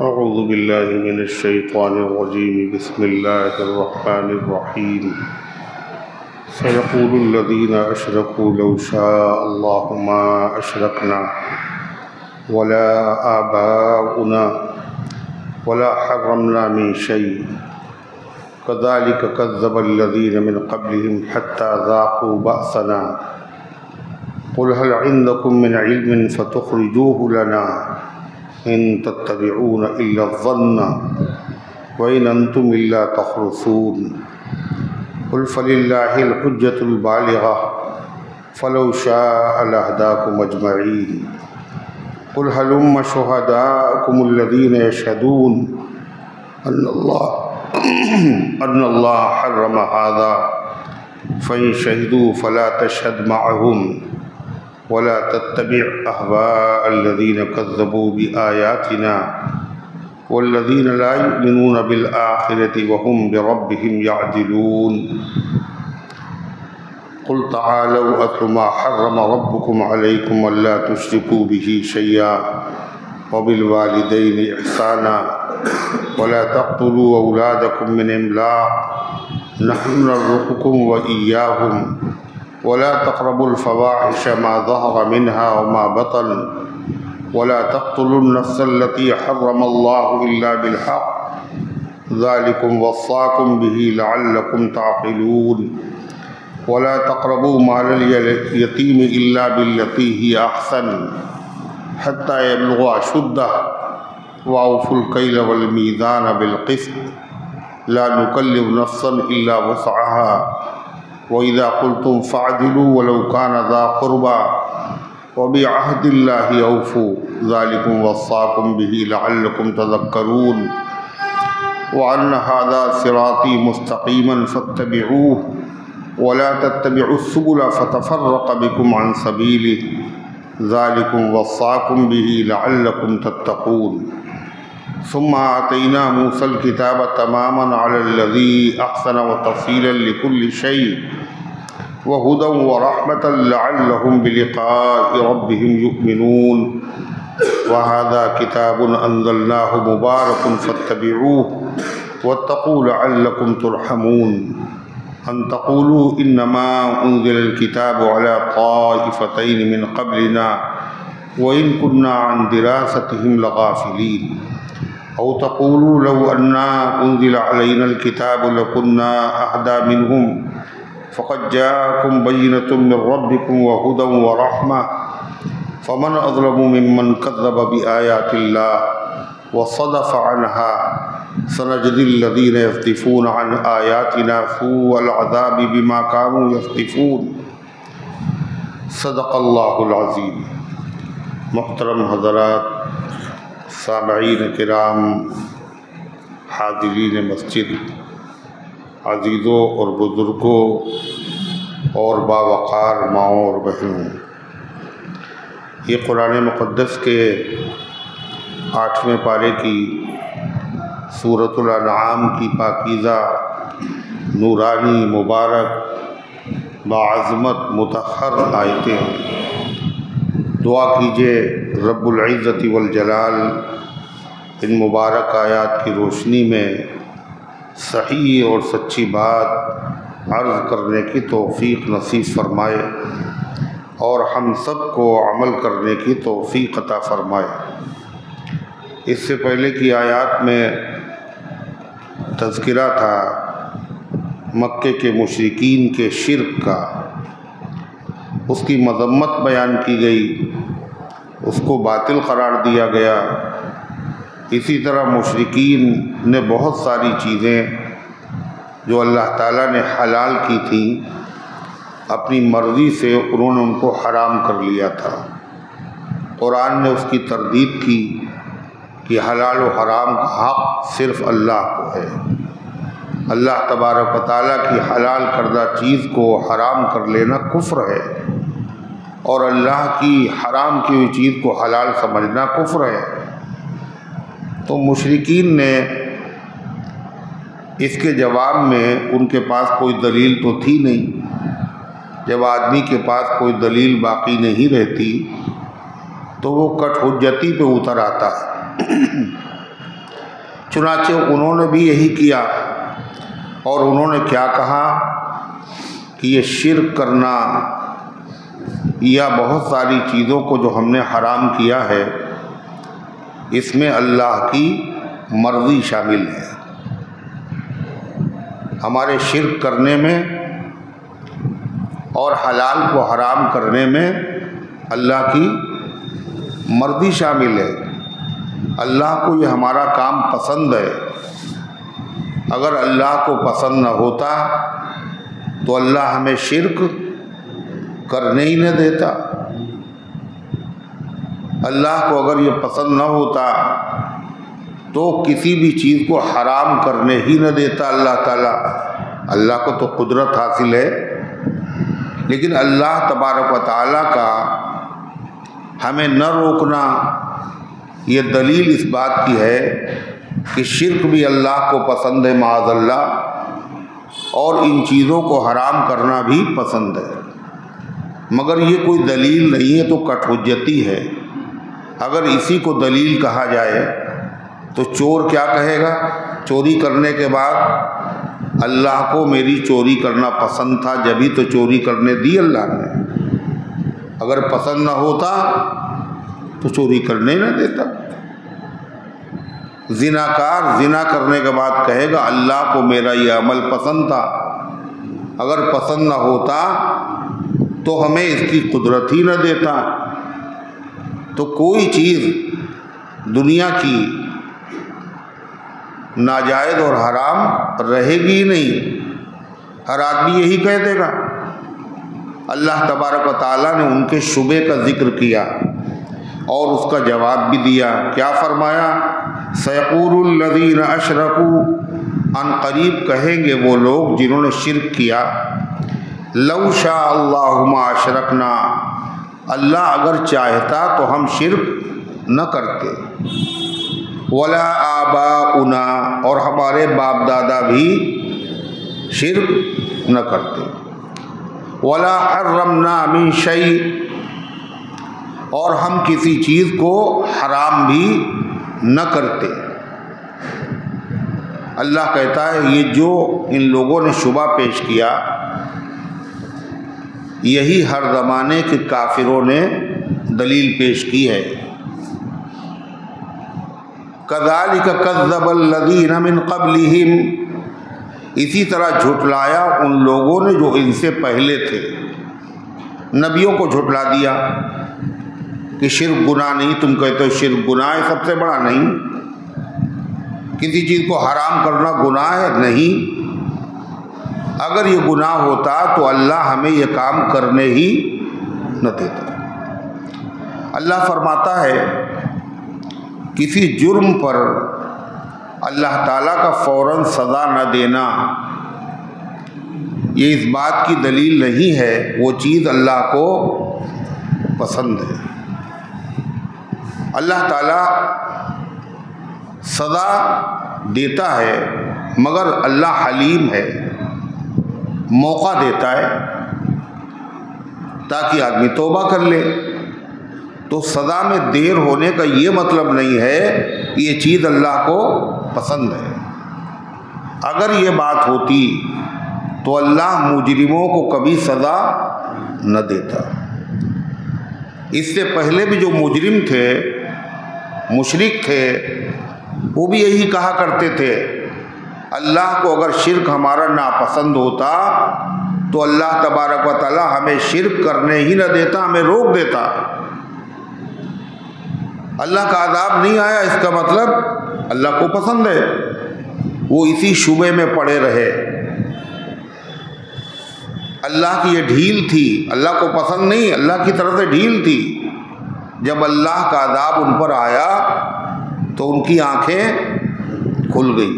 अऊज़ु बिल्लाहि मिनश्शैतानिर्रजीम बिस्मिल्लाहिर्रहमानिर्रहीम सयक़ूलुल्लज़ीना अशरकू लौ शाअल्लाहु मा अशरकना वला आबाउना वला हर्रमना मिन शै कज़ालिक कज़्ज़बल्लज़ीना मिन क़ब्लिहिम हत्ता ज़ाक़ू बअसना क़ुल हल इंदकुम मिन इल्मिन फ़तुख़रिजूहु लना इन तत्तबिऊन इल्ला ज़न्न व इन अंतुम इल्ला तख़रुसून क़ुल फ़लिल्लाहिल हुज्जतुल बालिग़ा फ़लौ शाअ लहदाकुम अजमईन क़ुल हलुम्म शुहदाअकुमुल्लज़ीना यशहदून अन्नल्लाह हर्रम हाज़ा फ़इन शहिदू फ़ला तशहद मअहुम वला तत्तबि अहवाअल्लज़ीना कज़्ज़बू बिआयातिना वल्लज़ीना ला युमिनून बिलआखिरति वहुम बिरब्बिहिम यअदिलून क़ुल तआलौ अत्लु मा हर्रम रब्बुकुम अलैकुम अल्ला तुश्रिकू बिही शय्या व बिलवालिदैनि इहसाना वला तक़्तुलू औलादकुम मिन इम्लाक़ नहनु नर्ज़ुक़ुकुम व इय्याहुम वला तक़रबुल फ़वाहिश मा ज़हर मिन्हा व मा बतन वला तक़्तुलुन नफ़्सल्लती हर्रमल्लाहु इल्ला बिलहक़ ज़ालिकुम वस्साकुम बिही लअल्लकुम ताक़िलून वला तक़रबू मालल यतीम इल्ला बिल्लती हिय अहसन हत्ता यबलुग़ अशुद्धह व औफ़ुल कैल वल मीज़ान बिलक़िस्त ला नुकल्लिफ़ु नफ़्सन इल्ला वुसअहा व इज़ा क़ुल्तुम फ़अदिलू वलौ कान ज़ा क़ुर्बा व बिअहदिल्लाहि औफ़ू ज़ालिकुम वस्साकुम बिही लअल्लकुम तज़क्करून व अन्न हाज़ा सिराती मुस्तक़ीमन फ़त्तबिऊह वला तत्तबिउस्सुबुल फ़तफ़र्रक़ बिकुम अन सबीलिहि ज़ालिकुम वस्साकुम बिही लअल्लकुम तत्तक़ून सुम्मा आतैना मूसल किताब तमामन अलल्लज़ी अहसन व तफ़सीलन लिकुल्लि शै व हुदन व रहमतन लअल्लहुम बिलिक़ाइ रब्बिहिम युमिनून व हाज़ा किताबुन अंज़लनाहु मुबारकुन फ़त्तबिऊह वत्तक़ू लअल्लकुम तुरहमून अन तक़ूलू इन्नमा उन्ज़िलल किताबु अला ताइफ़तैनि मिन क़ब्लिना व इन कुन्ना अन दिरासतिहिम लगाफ़िलीन औ तक़ूलू लौ अन्ना उन्ज़िल अलैनल किताबु लकुन्ना अहदा मिनहुम फ़क़द जाअकुम बय्यिनतुम मिन रब्बिकुम व हुदन व रहमह फ़मन अज़लमु मिम्मन कज़्ज़ब बिआयातिल्लाह व सदफ़ अन्हा सनजज़िल्लज़ीना यस्तिफ़ून अन आयातिना सूअल अज़ाबि बिमा कानू यस्तिफ़ून सदक़ल्लाहुल अज़ीम। मुहतरम हज़रात, सामईन किराम, हाज़िरीन मस्जिद, अज़ीज़ों और बुज़ुर्गों और बावक़ार माओं और बहनों, ये कुरान मुक़द्दस के 8वें पारे की सूरतुल अनआम की पाकीज़ा नूरानी मुबारक बाअज़मत मुतहर आयतें हैं। दुआ कीजिए रब्बुल इज़्ज़ति वल जलाल इन मुबारक आयात की रोशनी में सही और सच्ची बात अर्ज़ करने की तौफ़ीक़ नसीब फ़रमाए और हम सब को अमल करने की तौफ़ीक़ अता फ़रमाए। इससे पहले की आयात में तज़किरा था मक्के के मुशरिकीन के शिर्क का, उसकी मज़म्मत बयान की गई, उसको बातिल करार दिया गया। इसी तरह मुशरिकीन ने बहुत सारी चीज़ें जो अल्लाह ताला ने हलाल की थी अपनी मर्ज़ी से उन्होंने उनको हराम कर लिया था। कुरान ने उसकी तरदीद की कि हलाल व हराम का हक़ सिर्फ़ अल्लाह को है। अल्लाह तबारक व तआला की हलाल करदा चीज़ को हराम कर लेना कुफ्र है और अल्लाह की हराम की हुई चीज़ को हलाल समझना कुफ्र है। तो मुशरिकीन ने इसके जवाब में, उनके पास कोई दलील तो थी नहीं। जब आदमी के पास कोई दलील बाकी नहीं रहती तो वो कटहुज्जती पे उतर आता है। चुनाचे उन्होंने भी यही किया और उन्होंने क्या कहा कि ये शिर्क करना या बहुत सारी चीज़ों को जो हमने हराम किया है इसमें अल्लाह की मर्ज़ी शामिल है। हमारे शिर्क करने में और हलाल को हराम करने में अल्लाह की मर्ज़ी शामिल है। अल्लाह को ये हमारा काम पसंद है। अगर अल्लाह को पसंद न होता तो अल्लाह हमें शिर्क करने ही न देता। अल्लाह को अगर ये पसंद न होता तो किसी भी चीज़ को हराम करने ही न देता अल्लाह ताला। अल्लाह को तो कुदरत हासिल है, लेकिन अल्लाह तबारक व तआला का हमें न रोकना ये दलील इस बात की है कि शिर्क भी अल्लाह को पसंद है माअज़ल्लाह, और इन चीज़ों को हराम करना भी पसंद है। मगर ये कोई दलील नहीं है, तो कटहुज्जती है। अगर इसी को दलील कहा जाए तो चोर क्या कहेगा? चोरी करने के बाद अल्लाह को मेरी चोरी करना पसंद था, जभी तो चोरी करने दी अल्लाह ने। अगर पसंद ना होता तो चोरी करने न देता। ज़िनाकार ज़िना करने के बाद कहेगा अल्लाह को मेरा ये अमल पसंद था, अगर पसंद ना होता तो हमें इसकी कुदरत ही न देता। तो कोई चीज़ दुनिया की नाजायज़ और हराम रहेगी ही नहीं। हर आदमी यही कह देगा। अल्लाह तबारक व तआला ने उनके शुबे का जिक्र किया और उसका जवाब भी दिया। क्या फरमाया? सयक़ूलुल लज़ीना अशरकू, अनक़रीब कहेंगे वो लोग जिन्होंने शिर्क किया, लौ शा अल्लाहु मा अशरकना, अल्लाह अगर चाहता तो हम शिर्क न करते, वला आबाउना, और हमारे बाप दादा भी शिर्क न करते, वला हर्रमना मिन शै, और हम किसी चीज़ को हराम भी न करते। अल्लाह कहता है ये जो इन लोगों ने शुबा पेश किया, यही हर ज़माने के काफिरों ने दलील पेश की है। कज़ालिक कज़्ज़बल लज़ीना मिन क़ब्लिहिम, इसी तरह झुटलाया उन लोगों ने जो इनसे पहले थे। नबियों को झुटला दिया कि शिर्क गुनाह नहीं, तुम कहते हो शिर्क गुनाह है, सबसे बड़ा नहीं। किसी चीज़ को हराम करना गुनाह है? नहीं। अगर ये गुनाह होता तो अल्लाह हमें ये काम करने ही न देता। अल्लाह फरमाता है किसी जुर्म पर अल्लाह ताला का फ़ौरन सज़ा न देना ये इस बात की दलील नहीं है वो चीज़ अल्लाह को पसंद है। अल्लाह ताला सज़ा देता है, मगर अल्लाह हलीम है, मौका देता है ताकि आदमी तौबा कर ले। तो सज़ा में देर होने का ये मतलब नहीं है कि ये चीज़ अल्लाह को पसंद है। अगर ये बात होती तो अल्लाह मुजरिमों को कभी सज़ा न देता। इससे पहले भी जो मुजरिम थे, मुशरिक थे, वो भी यही कहा करते थे अल्लाह को अगर शिर्क हमारा नापसंद होता तो अल्लाह तबारक व तआला हमें शिर्क करने ही न देता, हमें रोक देता। अल्लाह का अज़ाब नहीं आया, इसका मतलब अल्लाह को पसंद है। वो इसी शुबे में पड़े रहे। अल्लाह की ये ढील थी, अल्लाह को पसंद नहीं, अल्लाह की तरफ से ढील थी। जब अल्लाह का अज़ाब उन पर आया तो उनकी आंखें खुल गई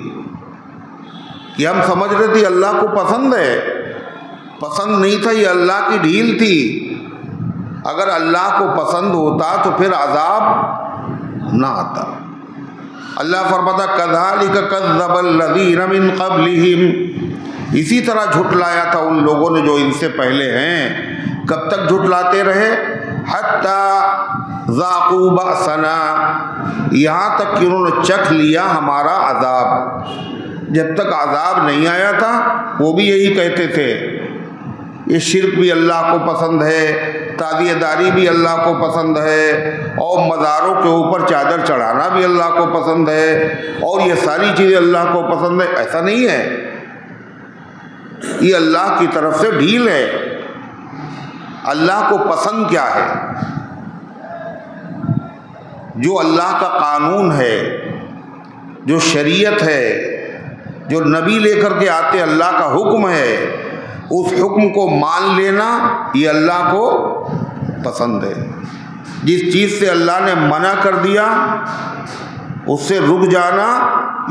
कि हम समझ रहे थे अल्लाह को पसंद है, पसंद नहीं था, ये अल्लाह की ढील थी। अगर अल्लाह को पसंद होता तो फिर अज़ाब ना आता। अल्लाह फरमाता कज़ालिक कज़्ज़बल्लज़ीन मिन क़ब्लिहिम, इसी तरह झुटलाया था उन लोगों ने जो इनसे पहले हैं। कब तक झुटलाते रहे? हत्ता ज़ाक़ू बअसना, यहाँ तक कि उन्होंने चख लिया हमारा अज़ाब। जब तक अज़ाब नहीं आया था वो भी यही कहते थे, ये शिर्क भी अल्लाह को पसंद है, ताज़ियेदारी भी अल्लाह को पसंद है, और मज़ारों के ऊपर चादर चढ़ाना भी अल्लाह को पसंद है, और ये सारी चीज़ें अल्लाह को पसंद है। ऐसा नहीं है, ये अल्लाह की तरफ से ढील है। अल्लाह को पसंद क्या है? जो अल्लाह का कानून है, जो शरीयत है, जो नबी लेकर के आते अल्लाह का हुक्म है, उस हुक्म को मान लेना ये अल्लाह को पसंद है। जिस चीज़ से अल्लाह ने मना कर दिया उससे रुक जाना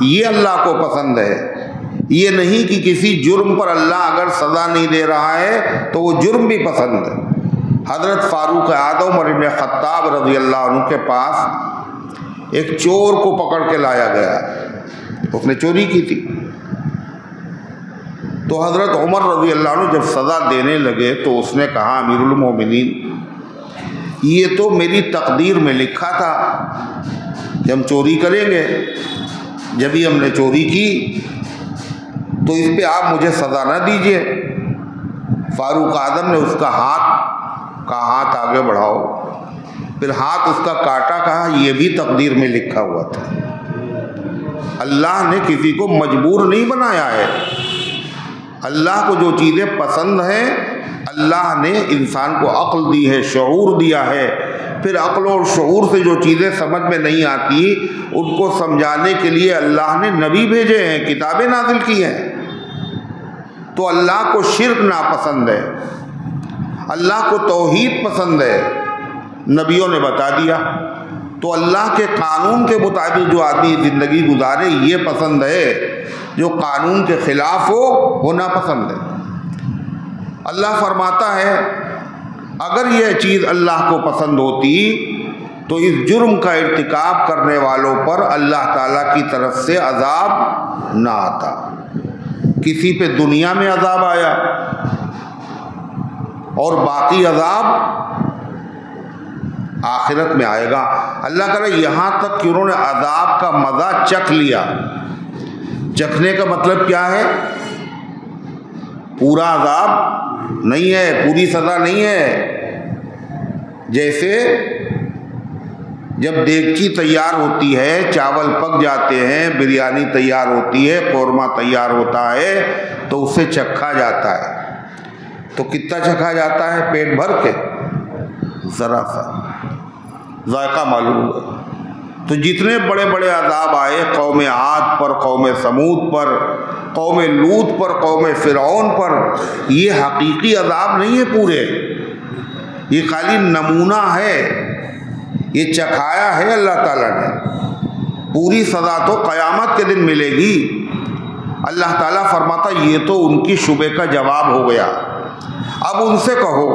ये अल्लाह को पसंद है। ये नहीं कि किसी जुर्म पर अल्लाह अगर सज़ा नहीं दे रहा है तो वो जुर्म भी पसंद है। हज़रत फ़ारूक आज़म उमर इब्न ख़त्ताब रज़ी अल्लाह अन्हु के पास एक चोर को पकड़ के लाया गया, उसने चोरी की थी। तो हज़रत उमर रज़ी अल्लाह अन्हु जब सज़ा देने लगे तो उसने कहा, अमीरुल मोमिनीन, ये तो मेरी तकदीर में लिखा था कि हम चोरी करेंगे। जब ही हमने चोरी की तो इस पे आप मुझे सज़ा ना दीजिए। फ़ारूक आज़म ने उसका हाथ आगे बढ़ाओ, फिर हाथ उसका काटा, कहा यह भी तकदीर में लिखा हुआ था। अल्लाह ने किसी को मजबूर नहीं बनाया है। अल्लाह को जो चीज़ें पसंद हैं, अल्लाह ने इंसान को अक्ल दी है, शऊर दिया है। फिर अक्ल और शऊर से जो चीज़ें समझ में नहीं आती उनको समझाने के लिए अल्लाह ने नबी भेजे हैं, किताबें नाजिल की हैं। तो अल्लाह को शिर्क नापसंद है, अल्लाह को तौहीद पसंद है, नबियों ने बता दिया। तो अल्लाह के कानून के मुताबिक जो आदमी ज़िंदगी गुजारे ये पसंद है, जो कानून के ख़िलाफ़ हो वो नापसंद है। अल्लाह फरमाता है अगर यह चीज़ अल्लाह को पसंद होती तो इस जुर्म का इर्तिकाब करने वालों पर अल्लाह ताला की तरफ से अज़ाब ना आता। किसी पे दुनिया में अज़ाब आया और बाकी अज़ाब आखिरत में आएगा। अल्लाह करे यहाँ तक कि उन्होंने अज़ाब का मज़ा चख लिया। चखने का मतलब क्या है? पूरा अज़ाब नहीं है, पूरी सज़ा नहीं है। जैसे जब देगची तैयार होती है, चावल पक जाते हैं, बिरयानी तैयार होती है, कौरमा तैयार होता है, तो उसे चखा जाता है। तो कितना चखा जाता है? पेट भर के? ज़रा सा जायका मालूम हुआ। तो जितने बड़े बड़े अज़ाब आए कौम आद पर, कौम समूद पर, कौम लूत पर, कौम फ़िरौन पर, ये हकीकी अज़ाब नहीं है पूरे, ये खाली नमूना है, ये चखाया है अल्लाह ताला ने। पूरी सज़ा तो क़यामत के दिन मिलेगी। अल्लाह ताला फरमाता ये तो उनकी शुबे का जवाब हो गया। अब उनसे कहो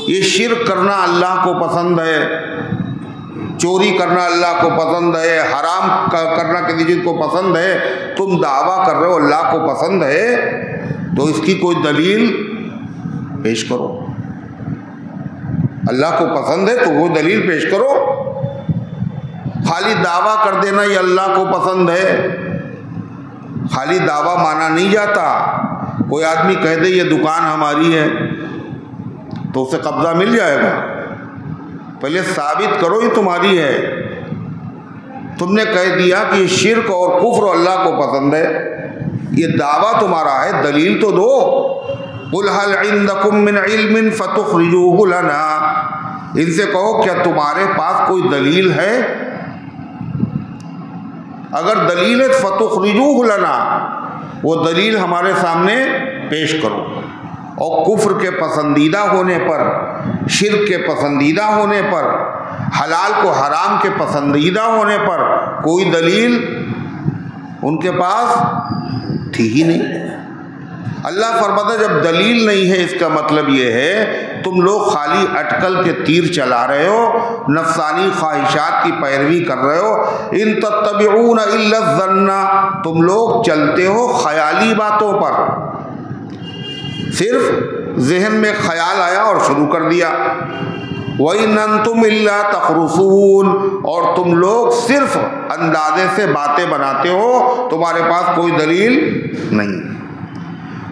ये शिर्क करना अल्लाह को पसंद है, चोरी करना अल्लाह को पसंद है, हराम करना किसी चीज़ को पसंद है, तुम दावा कर रहे हो अल्लाह को पसंद है, तो इसकी कोई दलील पेश करो। अल्लाह को पसंद है तो वो दलील पेश करो। खाली दावा कर देना ये अल्लाह को पसंद है, खाली दावा माना नहीं जाता। कोई आदमी कह दे ये दुकान हमारी है तो उसे कब्जा मिल जाएगा। पहले साबित करो ये तुम्हारी है। तुमने कह दिया कि शिर्क और कुफ्र अल्लाह को पसंद है, ये दावा तुम्हारा है, दलील तो दो। कुल हल इंदकुम मिन इल्मिन फतुखरिजूहु लना, इनसे कहो क्या तुम्हारे पास कोई दलील है? अगर दलील है फतुखरिजूहु लना, वो दलील हमारे सामने पेश करो। और कुफ्र के पसंदीदा होने पर, शिर्क के पसंदीदा होने पर, हलाल को हराम के पसंदीदा होने पर कोई दलील उनके पास थी ही नहीं। अल्लाह फरमाता जब दलील नहीं है इसका मतलब ये है तुम लोग खाली अटकल के तीर चला रहे हो, नफसानी ख्वाहिशात की पैरवी कर रहे हो। इन तत्तबिऊन इल्ला ज़न्ना, तुम लोग चलते हो ख्याली बातों पर, सिर्फ जहन में ख्याल आया और शुरू कर दिया। वइन अंतुम इल्ला तखरुसून, और तुम लोग सिर्फ अंदाजे से बातें बनाते हो, तुम्हारे पास कोई दलील नहीं।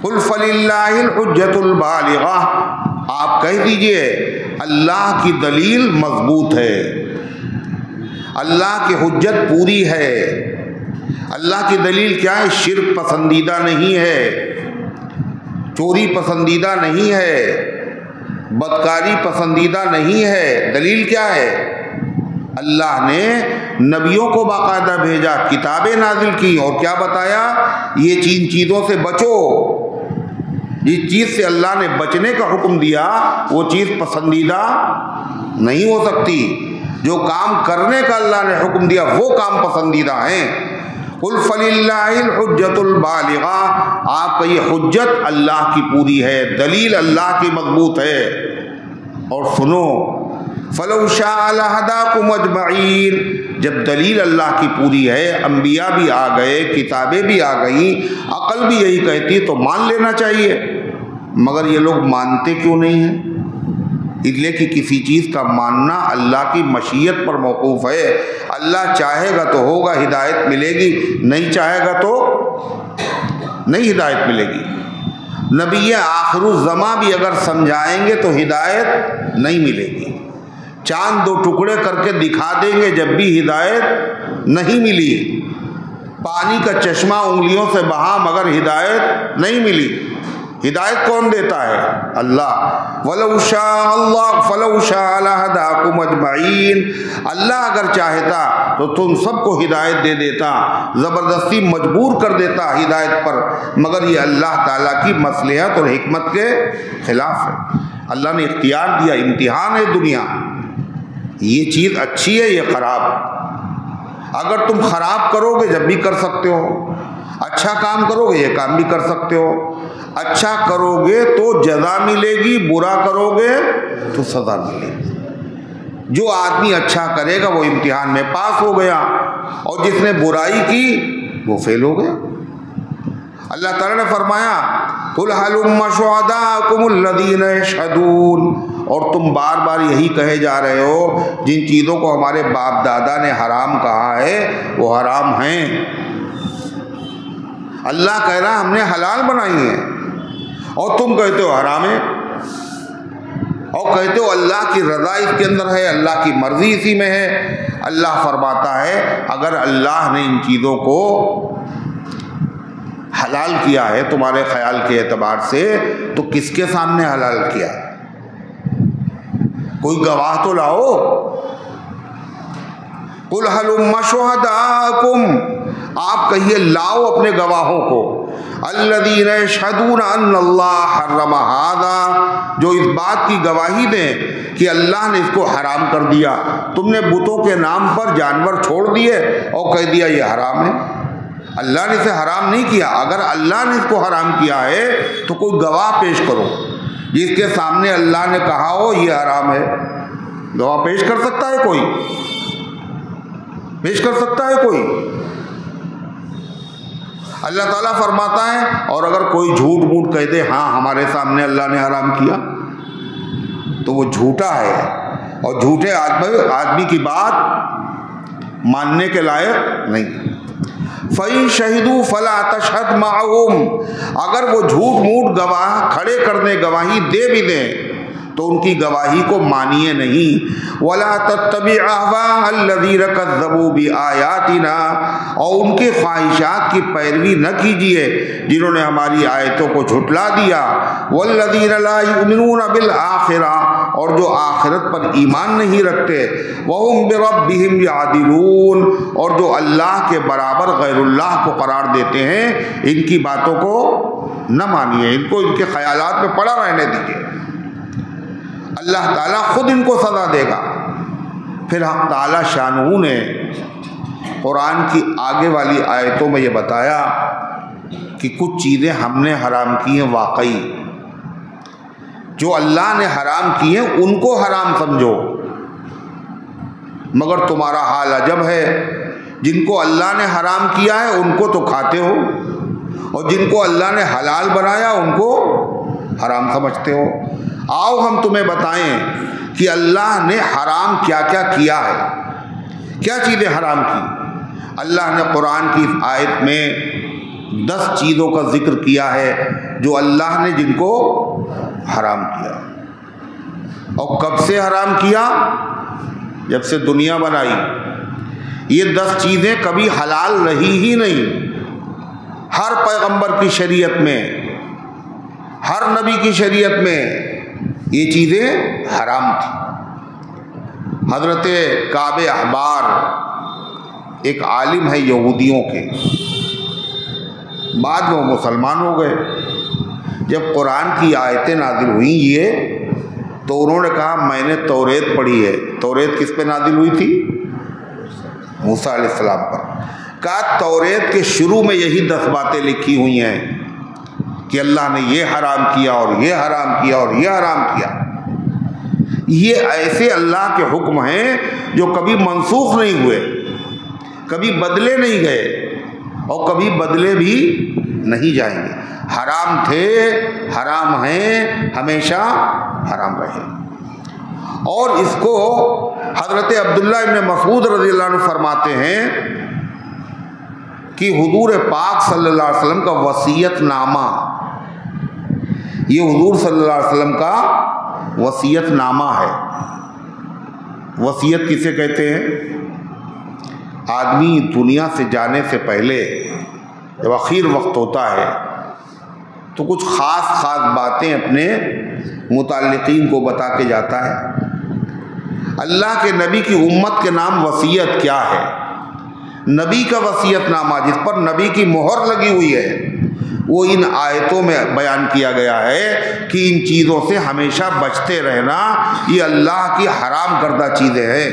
कुल फलिल्लाहिल हुज्जतुल बालिगा, आप कह दीजिए अल्लाह की दलील मजबूत है, अल्लाह की हुज्जत पूरी है। अल्लाह की दलील क्या है? शिर्क पसंदीदा नहीं है, चोरी पसंदीदा नहीं है, बदकारी पसंदीदा नहीं है। दलील क्या है? अल्लाह ने नबियों को बाकायदा भेजा, किताबें नाजिल की और क्या बताया? ये चीज़ों से बचो। जिस चीज़ से अल्लाह ने बचने का हुक्म दिया वो चीज़ पसंदीदा नहीं हो सकती। जो काम करने का अल्लाह ने हुक्म दिया वो काम पसंदीदा हैं। कुल फलिल्लाहिल हुज्जतुल बालिगा, आपका ये हुज्जत अल्लाह की पूरी है, दलील अल्लाह की मजबूत है। और सुनो, फलौ शाअ लहदाकुम अजमईन, जब दलील अल्लाह की पूरी है, अंबिया भी आ गए, किताबें भी आ गई, अकल भी यही कहती तो मान लेना चाहिए। मगर ये लोग मानते क्यों नहीं हैं? इसलिए कि किसी चीज़ का मानना अल्लाह की मशीयत पर मौकूफ़ है। अल्लाह चाहेगा तो होगा, हिदायत मिलेगी, नहीं चाहेगा तो नहीं हिदायत मिलेगी। नबी आखिरुज़्ज़मा भी अगर समझाएंगे तो हिदायत नहीं मिलेगी। चांद दो टुकड़े करके दिखा देंगे जब भी हिदायत नहीं मिली। पानी का चश्मा उंगलियों से बहा मगर हिदायत नहीं मिली। हिदायत कौन देता है? अल्लाह। वलौ शाअ फलौ शाअ लहदाकुम अजमईन, अल्लाह अगर चाहता तो तुम सबको हिदायत दे देता, ज़बरदस्ती मजबूर कर देता हिदायत पर, मगर ये अल्लाह ताला की मसलहत और हिकमत के खिलाफ है। अल्लाह ने इख्तियार दिया, इम्तिहान है दुनिया, ये चीज़ अच्छी है, ये ख़राब। अगर तुम ख़राब करोगे जब भी कर सकते हो, अच्छा काम करोगे ये काम भी कर सकते हो। अच्छा करोगे तो जज़ा मिलेगी, बुरा करोगे तो सज़ा मिलेगी। जो आदमी अच्छा करेगा वो इम्तिहान में पास हो गया, और जिसने बुराई की वो फेल हो गया। अल्लाह ताला ने फरमाया कुल हलुम्मा शुहदाकुमुल्लज़ीना यशहदून, और तुम बार बार यही कहे जा रहे हो जिन चीज़ों को हमारे बाप दादा ने हराम कहा है वो हराम हैं। अल्लाह कह रहा हमने हलाल बनाई है और तुम कहते हो हराम है, और कहते हो अल्लाह की रज़ा इसके अंदर है, अल्लाह की मर्ज़ी इसी में है। अल्लाह फरमाता है अगर अल्लाह ने इन चीज़ों को हलाल किया है तुम्हारे ख्याल के एतबार से, तो किसके सामने हलाल किया? कोई गवाह तो लाओ। कुल हलुम्मा शुहदाकुम, आप कहिए लाओ अपने गवाहों को, अल्लज़ीना यशहदूना अन्नल्लाह हर्रम हाज़ा, जो इस बात की गवाही दें कि अल्लाह ने इसको हराम कर दिया। तुमने बुतों के नाम पर जानवर छोड़ दिए और कह दिया ये हराम है। अल्लाह ने इसे हराम नहीं किया। अगर अल्लाह ने इसको हराम किया है तो कोई गवाह पेश करो जिसके सामने अल्लाह ने कहा हो ये हराम है। गवाह पेश कर सकता है कोई? पेश कर सकता है कोई? अल्लाह ताला फरमाता है और अगर कोई झूठ मूठ कह दे हाँ हमारे सामने अल्लाह ने हराम किया, तो वो झूठा है और झूठे आदमी की बात मानने के लायक नहीं। फ़इन शहीदू फला तशहद माहुम, अगर वो झूठ मूठ गवाह खड़े कर दें, गवाही दे भी दें, तो उनकी गवाही को मानिए नहीं। वला तत्तबि अहवा अल्लज़ीना कज़्ज़बू बिआयातिना, और उनके ख्वाहिशात की पैरवी न कीजिए जिन्होंने हमारी आयतों को झुटला दिया। वल्लज़ीना ला युमिनूना बिल आखिरा, और जो आखिरत पर ईमान नहीं रखते। वहुम बिरब्बिहिम यादिलून, और जो अल्लाह के बराबर गैरुल्लाह को करार देते हैं, इनकी बातों को न मानिए, इनको इनके ख्यालात में पड़ा रहने दीजिए। अल्लाह ताला खुद इनको सज़ा देगा। फिर हक़ ताला शानहू ने कुरान की आगे वाली आयतों में ये बताया कि कुछ चीज़ें हमने हराम की हैं वाकई, जो अल्लाह ने हराम किए उनको हराम समझो, मगर तुम्हारा हाल अजब है, जिनको अल्लाह ने हराम किया है उनको तो खाते हो, और जिनको अल्लाह ने हलाल बनाया उनको हराम समझते हो। आओ हम तुम्हें बताएं कि अल्लाह ने हराम क्या क्या किया है, क्या चीज़ें हराम की। अल्लाह ने कुरान की इस आयत में 10 चीज़ों का जिक्र किया है जो अल्लाह ने जिनको हराम किया। और कब से हराम किया? जब से दुनिया बनाई। ये 10 चीज़ें कभी हलाल रही ही नहीं। हर पैगंबर की शरीयत में, हर नबी की शरीयत में ये चीज़ें हराम थी। हज़रत काब अहबार एक आलिम है यहूदियों के, बाद में वो मुसलमान हो गए। जब कुरान की आयतें नाजिल हुई ये, तो उन्होंने कहा मैंने तौरेत पढ़ी है। तौरेत किस पे नाजिल हुई थी? मूसा अलैहिस्सलाम पर। कहा तौरेत के शुरू में यही 10 बातें लिखी हुई हैं कि अल्लाह ने ये हराम किया और ये हराम किया और ये हराम किया। ये ऐसे अल्लाह के हुक्म हैं जो कभी मनसूख नहीं हुए, कभी बदले नहीं गए और कभी बदले भी नहीं जाएंगे। हराम थे, हराम हैं, हमेशा हराम रहे। और इसको हज़रत अब्दुल्ला इब्न मसूद रज़ियल्लाहु अन्हु फरमाते हैं कि हुजूर पाक सल्लल्लाहु अलैहि वसल्लम का वसीयतनामा, ये हुजूर सल्लल्लाहु अलैहि वसल्लम का वसीयतनामा है। वसीयत किसे कहते हैं? आदमी दुनिया से जाने से पहले जब आखिर वक्त होता है तो कुछ ख़ास बातें अपने मुताल्लिकीन को बता के जाता है। अल्लाह के नबी की उम्मत के नाम वसीयत क्या है? नबी का वसीयतनामा, जिस पर नबी की मोहर लगी हुई है, वो इन आयतों में बयान किया गया है कि इन चीज़ों से हमेशा बचते रहना, ये अल्लाह की हराम करदा चीज़ें हैं।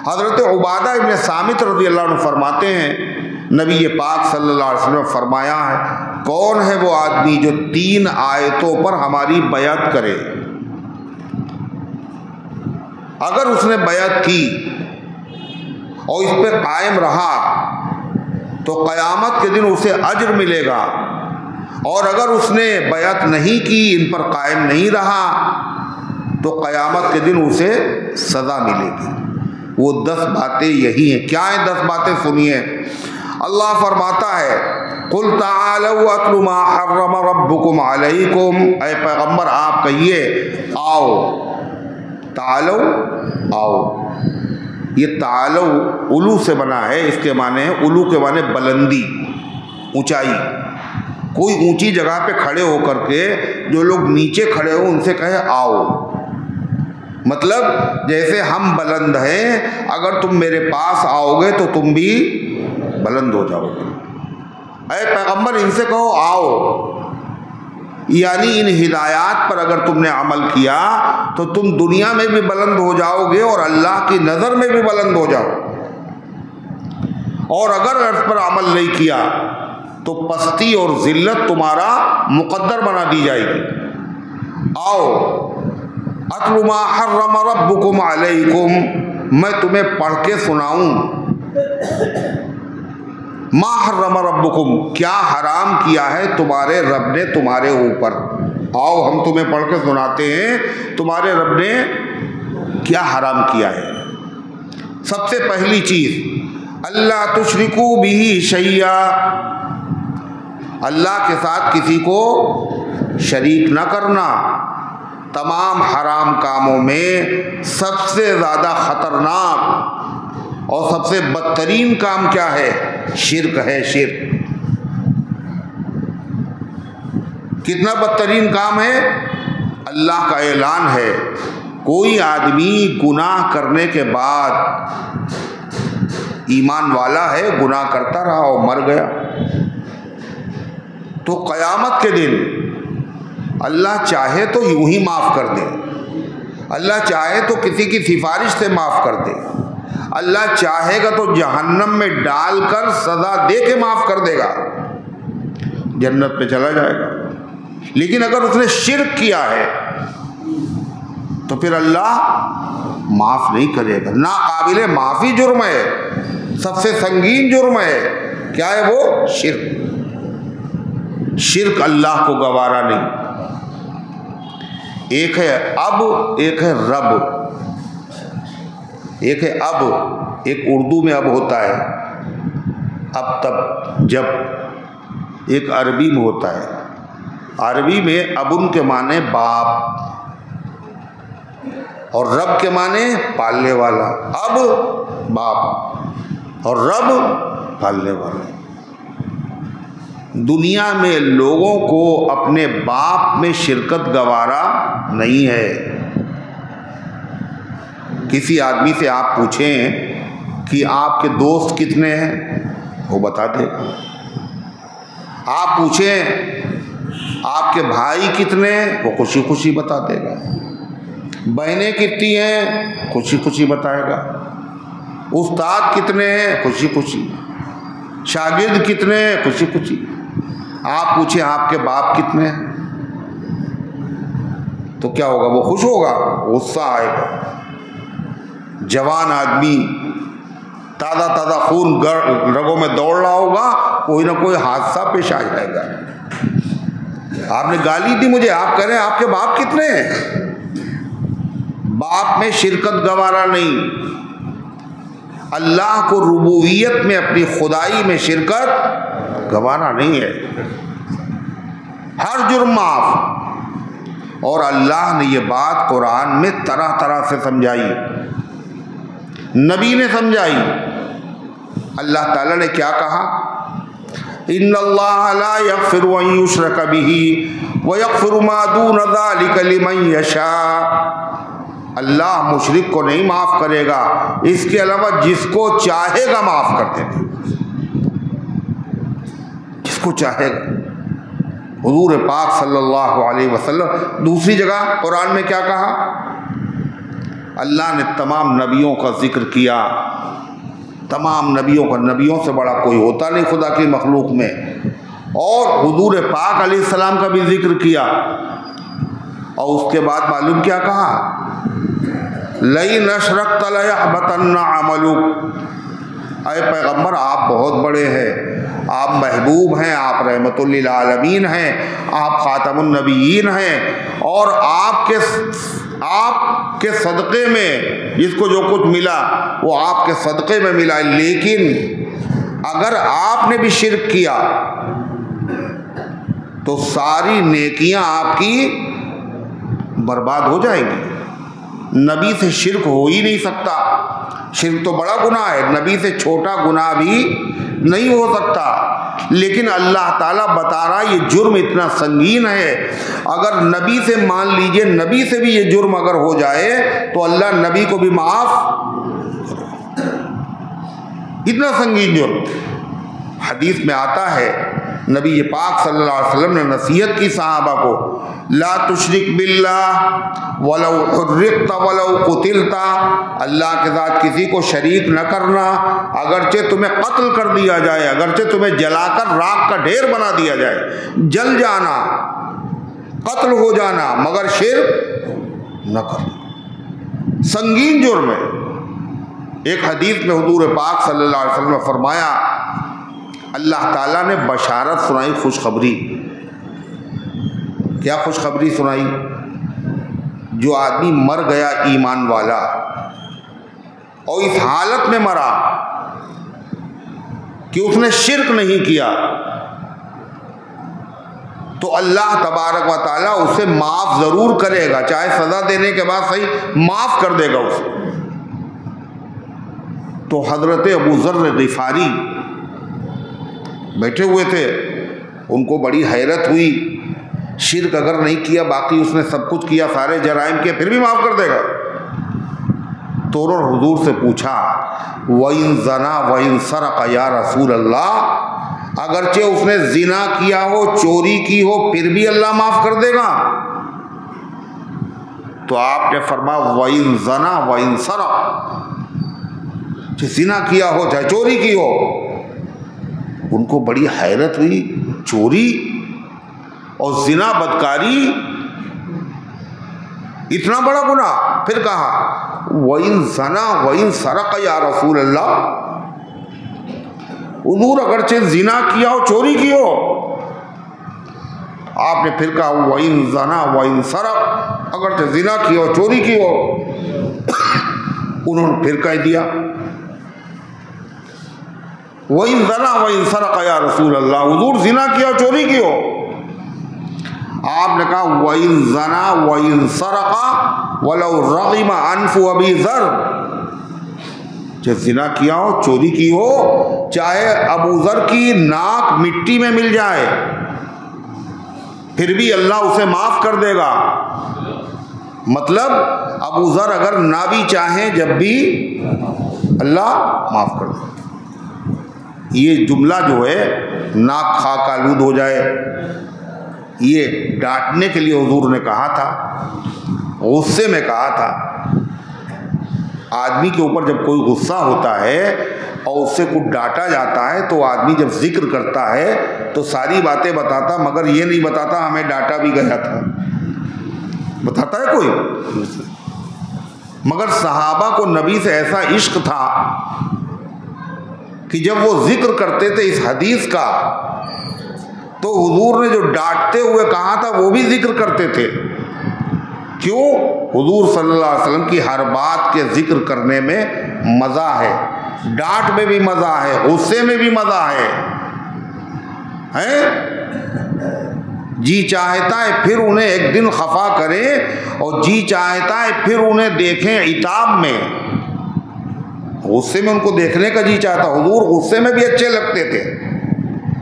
हज़रत उबादा इब्न सामित रज़ियल्लाहु अन्हु फरमाते हैं नबी पाक सल्लल्लाहु अलैहि वसल्लम ने फरमाया है, कौन है वो आदमी जो 3 आयतों पर हमारी बैअत करे? अगर उसने बैअत की और इस पर कायम रहा तो क़यामत के दिन उसे अज्र मिलेगा, और अगर उसने बैअत नहीं की, इन पर कायम नहीं रहा, तो क़यामत के दिन उसे सज़ा मिलेगी। वो 10 बातें यही हैं। क्या है 10 बातें? सुनिए। अल्लाह फरमाता है, कुल ताअलू अत्लु मा हर्रम रब्बुकुम अलैकुम, ऐ पैगम्बर आप कहिए आओ, ताअलू आओ। ये ताअलू उलू से बना है, इसके माने हैं, उलू के माने बुलंदी, ऊंचाई। कोई ऊंची जगह पे खड़े होकर के जो लोग नीचे खड़े हो उनसे कहे आओ, मतलब जैसे हम बुलंद हैं, अगर तुम मेरे पास आओगे तो तुम भी बुलंद हो जाओगे। ऐ पैगंबर इनसे कहो आओ, यानी इन हिदायत पर अगर तुमने अमल किया तो तुम दुनिया में भी बुलंद हो जाओगे और अल्लाह की नज़र में भी बुलंद हो जाओ, और अगर इस पर अमल नहीं किया तो पस्ती और ज़िल्लत तुम्हारा मुकद्दर बना दी जाएगी। आओ, अत्लु मा हर्रम रब्बुकुम अलैकुम, मैं तुम्हें पढ़ के सुनाऊं। मा हर्रम रब्बुकुम, क्या हराम किया है तुम्हारे रब ने तुम्हारे ऊपर। आओ हम तुम्हें पढ़ के सुनाते हैं तुम्हारे रब ने क्या हराम किया है। सबसे पहली चीज़, अल्लाह तुशरिकू बिही शैया, अल्लाह के साथ किसी को शरीक न करना। तमाम हराम कामों में सबसे ज़्यादा ख़तरनाक और सबसे बदतरीन काम क्या है? शिर्क है। शिर्क कितना बदतरीन काम है? अल्लाह का ऐलान है, कोई आदमी गुनाह करने के बाद ईमान वाला है, गुनाह करता रहा और मर गया, तो क़यामत के दिन अल्लाह चाहे तो यूं ही माफ़ कर दे, अल्लाह चाहे तो किसी की सिफारिश से माफ़ कर दे, अल्लाह चाहेगा तो जहन्नम में डालकर सज़ा दे के माफ़ कर देगा, जन्नत में चला जाएगा। लेकिन अगर उसने शिर्क किया है तो फिर अल्लाह माफ़ नहीं करेगा। ना काबिल माफ़ी जुर्म है, सबसे संगीन जुर्म है। क्या है वो? शिर्क। शिर्क अल्लाह को गवारा नहीं। एक है अब, एक है रब। एक है अब, एक उर्दू में अब होता है, अब तब जब। एक अरबी में होता है। अरबी में अबुन के माने बाप और रब के माने पालने वाला। अब बाप और रब पालने वाला। दुनिया में लोगों को अपने बाप में शिरकत गवारा नहीं है। किसी आदमी से आप पूछें कि आपके दोस्त कितने हैं, वो बता देगा। आप पूछें आपके भाई कितने हैं, वो खुशी खुशी बता देगा। बहनें कितनी हैं, खुशी खुशी बताएगा। उस्ताद कितने हैं, खुशी खुशी। शागिर्द कितने हैं, खुशी खुशी। आप पूछें आपके बाप कितने हैं, तो क्या होगा? वो खुश होगा, गुस्सा आएगा। जवान आदमी, ताज़ा ताज़ा खून रगों में दौड़ रहा होगा, कोई ना कोई हादसा पेश आ जाएगा। आपने गाली दी मुझे, आप कह रहे हैं आपके बाप कितने हैं? बाप में शिरकत गवारा नहीं। अल्लाह को रुबूबियत में, अपनी खुदाई में शिरकत गवारा नहीं है। हर जुर्म माफ। और अल्लाह ने ये बात कुरान में तरह तरह से समझाई, नबी ने समझाई। अल्लाह ताला ने क्या कहा? इन्नल्लाह ला यग़फ़िरु अन युश्रक बिही व यग़फ़िरु मा दून ज़ालिका लिमन यशा। अल्लाह मुशरिक को नहीं माफ़ करेगा, इसके अलावा जिसको चाहेगा माफ़ कर देगा, जिसको चाहेगा। हुज़ूर पाक सल्लल्लाहु अलैहि वसल्लम दूसरी जगह कुरान में क्या कहा? अल्लाह ने तमाम नबियों का जिक्र किया, तमाम नबियों का, नबियों से बड़ा कोई होता नहीं खुदा की मखलूक में। और हुज़ूर पाक अलैहिस्सलाम का भी जिक्र किया। और उसके बाद मालूम क्या कहा? लइन अशरक्त लयहबतन्ना अमलुक। अय पैगम्बर, आप बहुत बड़े हैं, आप महबूब हैं, आप रहमतुल लिल आलमीन हैं, आप खातमुन नबिय्यीन हैं। और आपके सदक़े में जिसको जो कुछ मिला वो आपके सदक़े में मिला। लेकिन अगर आपने भी शिर्क किया तो सारी नेकियां आपकी बर्बाद हो जाएंगी। नबी से शिर्क हो ही नहीं सकता। शिर्क तो बड़ा गुनाह है, नबी से छोटा गुनाह भी नहीं हो सकता। लेकिन अल्लाह ताला बता रहा ये जुर्म इतना संगीन है, अगर नबी से, मान लीजिए नबी से भी ये जुर्म अगर हो जाए तो अल्लाह नबी को भी माफ, इतना संगीन जुर्म। हदीस में आता है नबी पाक सल्लल्लाहु अलैहि वसल्लम ने नसीहत की सहाबा को, ला तुशरिक बिल्लाह वलौ हुर्रिक़्ता वलौ कुतिलता। अल्लाह के साथ किसी को शरीक न करना, अगरचे तुम्हें कत्ल कर दिया जाए, अगरचे तुम्हें जलाकर राख का ढेर बना दिया जाए, जल जाना, कत्ल हो जाना, मगर शिर्क न करना। संगीन जुर्म है। एक हदीस में हुजूर पाक सल्लल्लाहु अलैहि वसल्लम ने फरमाया, अल्लाह ताला ने बशारत सुनाई, खुशखबरी। क्या खुशखबरी सुनाई? जो आदमी मर गया ईमान वाला और इस हालत में मरा कि उसने शिर्क नहीं किया, तो अल्लाह तबारक व ताला उसे माफ जरूर करेगा, चाहे सजा देने के बाद सही, माफ कर देगा उसे। तो हजरत अबू ज़र ग़िफ़ारी बैठे हुए थे, उनको बड़ी हैरत हुई। शिर्क अगर नहीं किया, बाकी उसने सब कुछ किया, सारे जराइम किए, फिर भी माफ़ कर देगा। तो उन्होंने हुजूर से पूछा, वइन ज़ना वइन सरक़ या रसूल अल्लाह, अगरचे उसने जिना किया हो, चोरी की हो, फिर भी अल्लाह माफ़ कर देगा? तो आपने फरमाया वइन ज़ना वइन सरक़, चाहे जिना किया हो चाहे चोरी की हो। उनको बड़ी हैरत हुई, चोरी? और जिना बदकारी इतना बड़ा गुनाह। फिर कहा वइन ज़ना वइन सरक़ या रसूल अल्लाह, हुजूर अगरचे जिना किया हो, चोरी की हो। आपने फिर कहा वइन ज़ना वइन सरक़, अगरचे जिना किया हो, चोरी की हो। उन्होंने फिर कह दिया वइन ज़ना वइन सरक़ या रसूल अल्लाह, हुजूर जिना किया, चोरी की हो। आपने कहा वइन ज़ना वइन सरक़ वलौ रग़िम अनफ़ु अबी ज़र, चाहे जिना किया हो, चोरी की हो, चाहे अबू ज़र की नाक मिट्टी में मिल जाए, फिर भी अल्लाह उसे माफ़ कर देगा। मतलब अबू ज़र अगर ना भी चाहें, जब भी अल्लाह माफ़ कर देगा। ये जुमला जो है नाक खाक आलूद हो जाए, ये डांटने के लिए हुजूर ने कहा था, गुस्से में कहा था। आदमी के ऊपर जब कोई गुस्सा होता है और उससे कुछ डांटा जाता है तो आदमी जब जिक्र करता है तो सारी बातें बताता, मगर ये नहीं बताता हमें डांटा भी गया था। बताता है कोई? मगर सहाबा को नबी से ऐसा इश्क था कि जब वो जिक्र करते थे इस हदीस का, तो हुजूर ने जो डांटते हुए कहा था वो भी जिक्र करते थे। क्यों? हुजूर सल्लल्लाहु अलैहि वसल्लम की हर बात के जिक्र करने में मज़ा है, डांट में भी मज़ा है, गुस्से में भी मज़ा है? जी चाहता है फिर उन्हें एक दिन खफा करें और जी चाहता है फिर उन्हें देखें इताब में। गुस्से में उनको देखने का जी चाहता। हुजूर गुस्से में भी अच्छे लगते थे।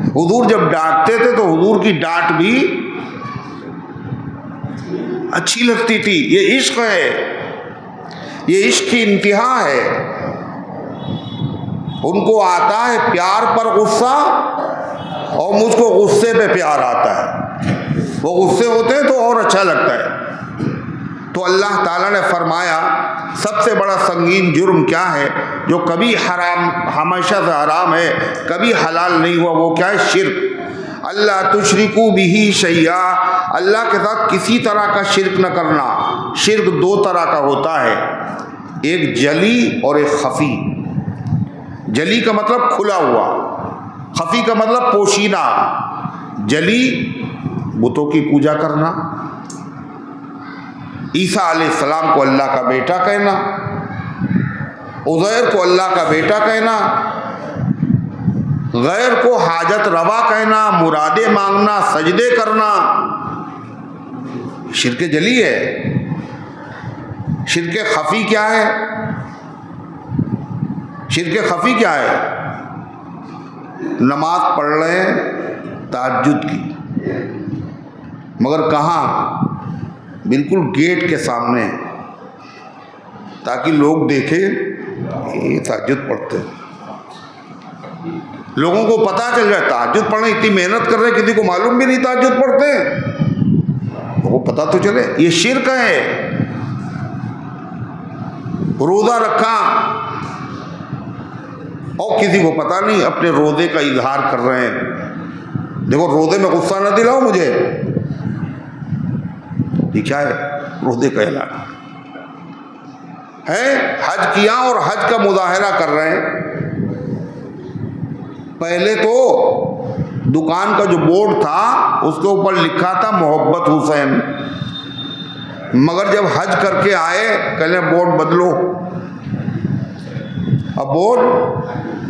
हुजूर जब डांटते थे तो हुजूर की डांट भी अच्छी लगती थी। ये इश्क है, ये इश्क की इंतहा है। उनको आता है प्यार पर गुस्सा और मुझको गुस्से पे प्यार आता है। वो गुस्से होते हैं तो और अच्छा लगता है। तो अल्लाह ताला ने फरमाया सबसे बड़ा संगीन जुर्म क्या है जो कभी हराम, हमेशा से हराम है, कभी हलाल नहीं हुआ, वो क्या है? शिर्क। अल्लाह तुशरिकू बिही शैया, अल्लाह के साथ किसी तरह का शिर्क न करना। शिर्क दो तरह का होता है, एक जली और एक खफी। जली का मतलब खुला हुआ, खफी का मतलब पोशीना। जली बुतों की पूजा करना, ईसा अलैहिस्सलाम को अल्लाह का बेटा कहना, उज़ैर को अल्लाह का बेटा कहना, गैर को हाजत रवा कहना, मुरादे मांगना, सजदे करना, शिर्क जली है। शिर्क खफी क्या है? शिर्क खफी क्या है? नमाज पढ़ रहे हैं तहज्जुद की, मगर कहाँ? बिल्कुल गेट के सामने, ताकि लोग देखें ये तहज्जुद पढ़ते हैं। लोगों को पता चल जाए तहज्जुद पढ़ने इतनी मेहनत कर रहे हैं, किसी को मालूम भी नहीं तहज्जुद पढ़ते हैं, लोगों को पता तो चले। ये शिर्क है। रोज़ा रखा और किसी को पता नहीं, अपने रोज़े का इजहार कर रहे हैं। देखो रोज़े में गुस्सा न दिलाओ मुझे, ये क्या है? रोज़े का ऐलान है। हज किया और हज का मुजाहरा कर रहे हैं। पहले तो दुकान का जो बोर्ड था उसके ऊपर लिखा था मोहब्बत हुसैन, मगर जब हज करके आए कहले बोर्ड बदलो, अब बोर्ड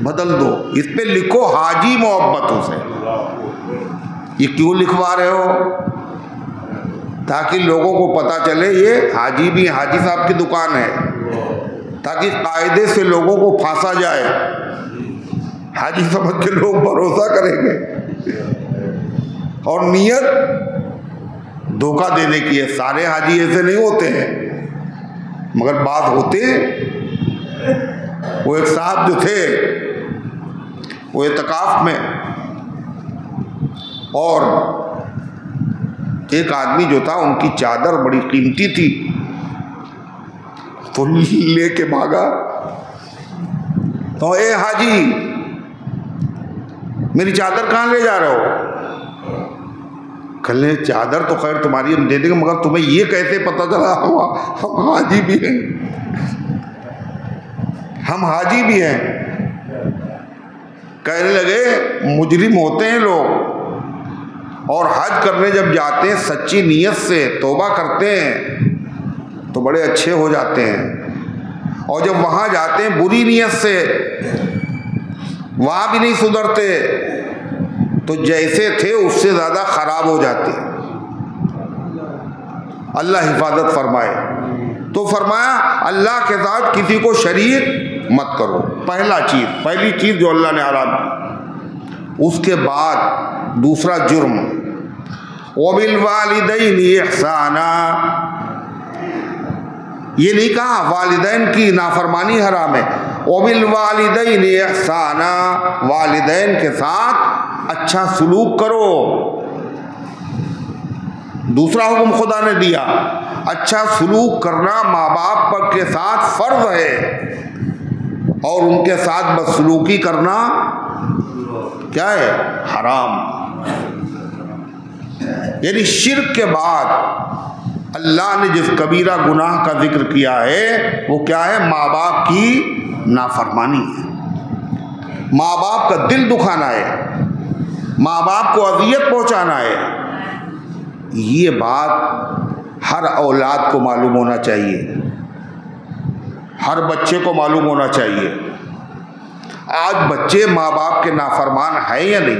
बदल दो, इस पे लिखो हाजी मोहब्बत हुसैन। ये क्यों लिखवा रहे हो? ताकि लोगों को पता चले ये हाजी भी हाजी साहब की दुकान है, ताकि कायदे से लोगों को फांसा जाए। हाजी समझ के लोग भरोसा करेंगे, और नीयत धोखा देने की है। सारे हाजी ऐसे नहीं होते हैं, मगर बात होते हैं। वो एक साहब जो थे वो एतकाफ में, और एक आदमी जो था उनकी चादर बड़ी कीमती थी, तो लेके भागा। तो ए हाजी मेरी चादर कहाँ ले जा रहे हो? कहने चादर तो खैर तुम्हारी हम दे देंगे, मगर तुम्हें ये कैसे पता चला हम हाजी भी हैं, हम हाजी भी हैं। कहने लगे मुजरिम होते हैं लोग और हज करने जब जाते हैं सच्ची नीयत से तौबा करते हैं तो बड़े अच्छे हो जाते हैं, और जब वहाँ जाते हैं बुरी नीयत से वहाँ भी नहीं सुधरते तो जैसे थे उससे ज़्यादा ख़राब हो जाते। अल्लाह हिफाजत फरमाए। तो फरमाया अल्लाह के साथ किसी को शरीक मत करो, पहली चीज़ जो अल्लाह ने हराम की। उसके बाद दूसरा जुर्म, वबिल वालिदैन इहसाना, ये नहीं कहा वालिदैन की नाफरमानी हराम है, वबिल वालिदैन इहसाना, वालिदैन के साथ अच्छा सलूक करो। दूसरा हुक्म खुदा ने दिया, अच्छा सलूक करना माँ बाप पर के साथ फर्ज है और उनके साथ बदसलूकी करना क्या है, हराम। यानी शिर्क के बाद अल्लाह ने जिस कबीरा गुनाह का जिक्र किया है वो क्या है, माँ बाप की नाफरमानी है। माँ बाप का दिल दुखाना है, माँ बाप को अजियत पहुंचाना है। ये बात हर औलाद को मालूम होना चाहिए, हर बच्चे को मालूम होना चाहिए। आज बच्चे माँ बाप के नाफरमान हैं या नहीं?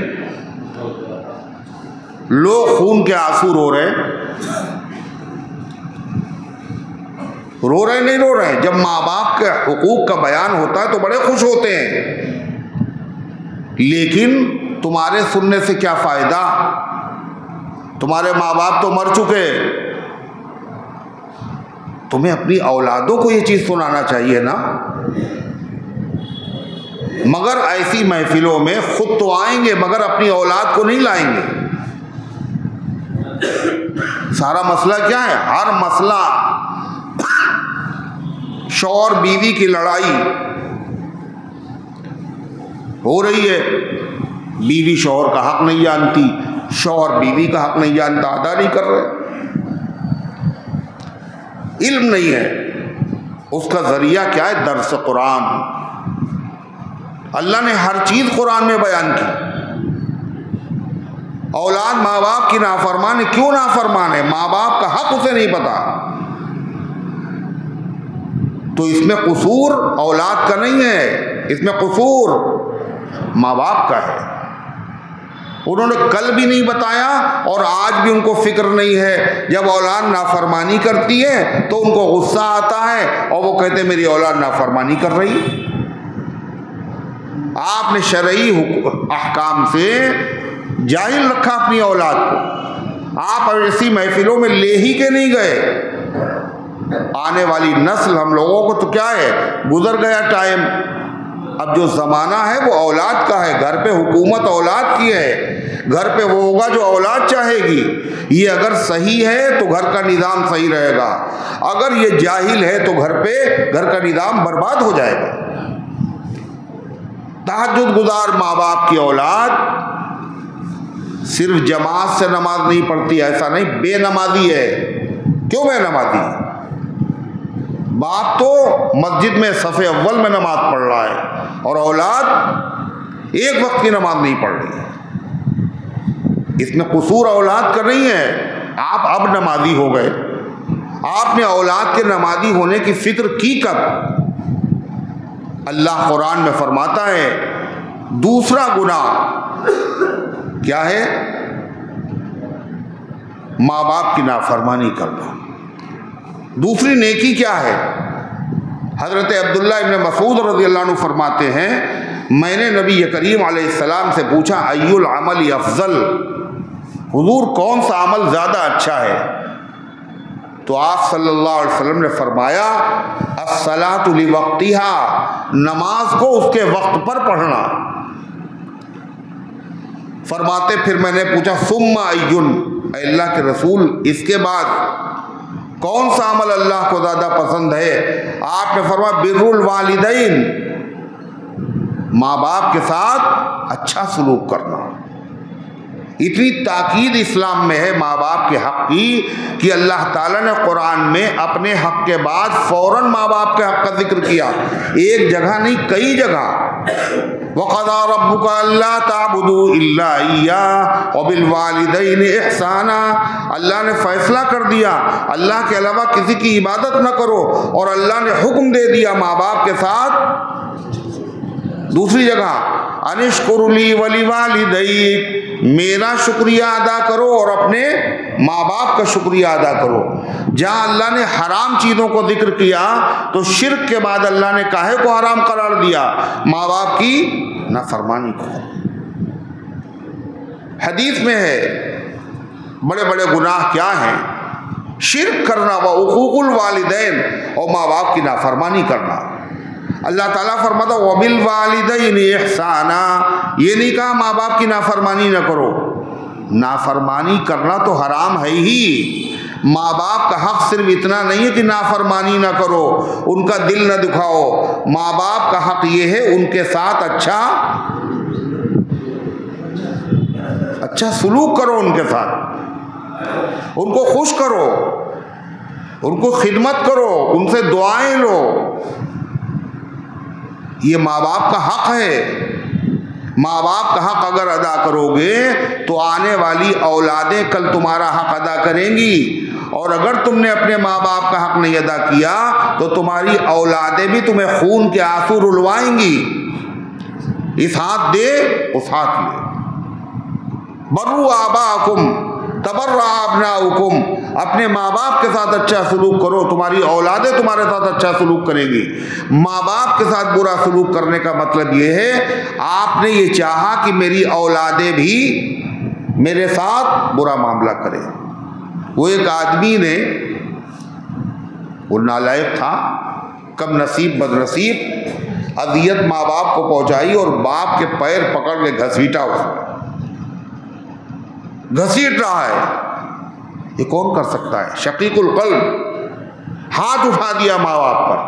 लोग खून के आंसू रो रहे नहीं रो रहे। जब माँ बाप के हुकूक का बयान होता है तो बड़े खुश होते हैं, लेकिन तुम्हारे सुनने से क्या फायदा, तुम्हारे माँ बाप तो मर चुके। तुम्हें अपनी औलादों को ये चीज सुनाना चाहिए ना। मगर ऐसी महफिलों में खुद तो आएंगे मगर अपनी औलाद को नहीं लाएंगे। सारा मसला क्या है, हर मसला शौहर बीवी की लड़ाई हो रही है। बीवी शौहर का हक नहीं जानती, शौहर बीवी का हक नहीं जानता, अदा नहीं कर रहे। इल्म नहीं है, उसका जरिया क्या है, दर्स कुरान। अल्लाह ने हर चीज कुरान में बयान की। औलाद माँ बाप की नाफरमान है, क्यों नाफरमान है, माँ बाप का हक उसे नहीं पता। तो इसमें कसूर औलाद का नहीं है, इसमें कसूर माँ बाप का है। उन्होंने कल भी नहीं बताया और आज भी उनको फिक्र नहीं है। जब औलाद नाफरमानी करती है तो उनको गुस्सा आता है और वो कहते हैं मेरी औलाद नाफरमानी कर रही। आपने शरई अहकाम से जाहिल रखा अपनी औलाद को। आप ऐसी महफिलों में ले ही के नहीं गए। आने वाली नस्ल, हम लोगों को तो क्या है, गुजर गया टाइम। अब जो ज़माना है वो औलाद का है। घर पे हुकूमत औलाद की है। घर पे वो होगा जो औलाद चाहेगी। ये अगर सही है तो घर का निज़ाम सही रहेगा, अगर ये जाहिल है तो घर का निज़ाम बर्बाद हो जाएगा। तहज्जुद गुजार माँ बाप की औलाद सिर्फ जमात से नमाज नहीं पढ़ती, ऐसा नहीं, बेनमाजी है। क्यों बेनमाजी? बाप तो मस्जिद में सफ़े अव्वल में नमाज पढ़ रहा है और औलाद एक वक्त की नमाज नहीं पढ़ रही है। इसमें कसूर औलाद का नहीं है। आप अब नमाजी हो गए, आपने औलाद के नमाजी होने की फिक्र की कब? अल्लाह कुरान में फरमाता है दूसरा गुनाह क्या है, माँ बाप की नाफरमानी करना। दूसरी नेकी क्या है? हज़रत अब्दुल्लाह इब्न मसूद रज़ियल्लाहु अन्हु फरमाते हैं मैंने नबी करीम अलैहिस्सलाम से पूछा अय्युल अमल अफजल, हुजूर कौन सा अमल ज़्यादा अच्छा है? तो आप सल्लल्लाहु अलैहि वसल्लम ने फरमाया अस्सलातु लिवक्तिहा, नमाज को उसके वक्त पर पढ़ना। फरमाते फिर मैंने पूछा सुम्मा अय्युन, अल्लाह के रसूल इसके बाद कौन सा अमल अल्लाह को ज़्यादा पसंद है? आपने फरमाया बिर्रुल वालिदैन, माँ बाप के साथ अच्छा सलूक करना। इतनी ताकीद इस्लाम में है माँ बाप के हक़ की कि अल्लाह ताला ने कुरान में अपने हक़ के बाद फ़ौरन माँ बाप के हक़ का जिक्र किया। एक जगह नहीं, कई जगह। वक़ज़ा रब्बुका अल्ला ताबुदू इल्ला इय्याहु व बिल वालिदैनि इहसाना, अल्लाह ने फैसला कर दिया अल्लाह के अलावा किसी की इबादत न करो, और अल्लाह ने हुक्म दे दिया माँ बाप के साथ। दूसरी जगह अनिश्कुरली वली वालिदैक, मेरा शुक्रिया अदा करो और अपने माँ बाप का शुक्रिया अदा करो। जहाँ अल्लाह ने हराम चीज़ों को जिक्र किया तो शिर्क के बाद अल्लाह ने काहे को हराम करार दिया? माँ बाप की नाफरमानी को। हदीस में है बड़े बड़े गुनाह क्या हैं? शिर्क करना व उकूकुल वालिदैन, और माँ बाप की नाफरमानी करना। अल्लाह ताला फरमाता वबिल वालिदैनि इहसाना, ये नहीं कहा माँ बाप की नाफरमानी न करो। नाफरमानी करना तो हराम है ही। माँ बाप का हक़ सिर्फ इतना नहीं है कि नाफरमानी न करो, उनका दिल न दुखाओ। माँ बाप का हक़ ये है उनके साथ अच्छा सुलूक करो, उनके साथ उनको खुश करो, उनको खिदमत करो, उनसे दुआएं लो। ये माँ बाप का हक़ है। माँ बाप का हक़ अगर अदा करोगे तो आने वाली औलादें कल तुम्हारा हक़ अदा करेंगी, और अगर तुमने अपने माँ बाप का हक़ नहीं अदा किया तो तुम्हारी औलादें भी तुम्हें खून के आंसू रुलवाएंगी। इस हाथ दे उस हाथ ले। बर्रू आबाकुम तबर्रा अबनाउकुम, अपने माँ बाप के साथ अच्छा सलूक करो, तुम्हारी औलादें तुम्हारे साथ अच्छा सलूक करेंगी। माँ बाप के साथ बुरा सलूक करने का मतलब ये है आपने ये चाहा कि मेरी औलादें भी मेरे साथ बुरा मामला करें। वो एक आदमी ने, वो नालायक था, कम नसीब बदनसीब, अजियत माँ बाप को पहुँचाई और बाप के पैर पकड़ के घसीटा, उसने घसीट रहा है। ये कौन कर सकता है? शकीकुल कल्ब, हाथ उठा दिया माँ बाप पर,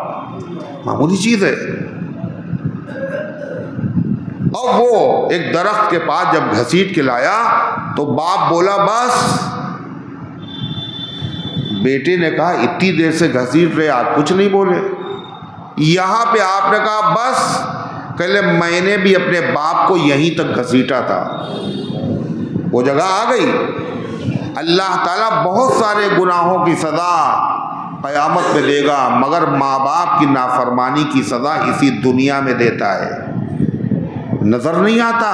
मामूली चीज है। अब वो एक दरख्त के पास जब घसीट के लाया तो बाप बोला बस। बेटे ने कहा इतनी देर से घसीट रहे आप कुछ नहीं बोले। यहां पे आपने कहा बस। कहले मैंने भी अपने बाप को यहीं तक घसीटा था, वो जगह आ गई। अल्लाह ताला बहुत सारे गुनाहों की सज़ा क़यामत में देगा, मगर माँ बाप की नाफरमानी की सज़ा इसी दुनिया में देता है। नज़र नहीं आता,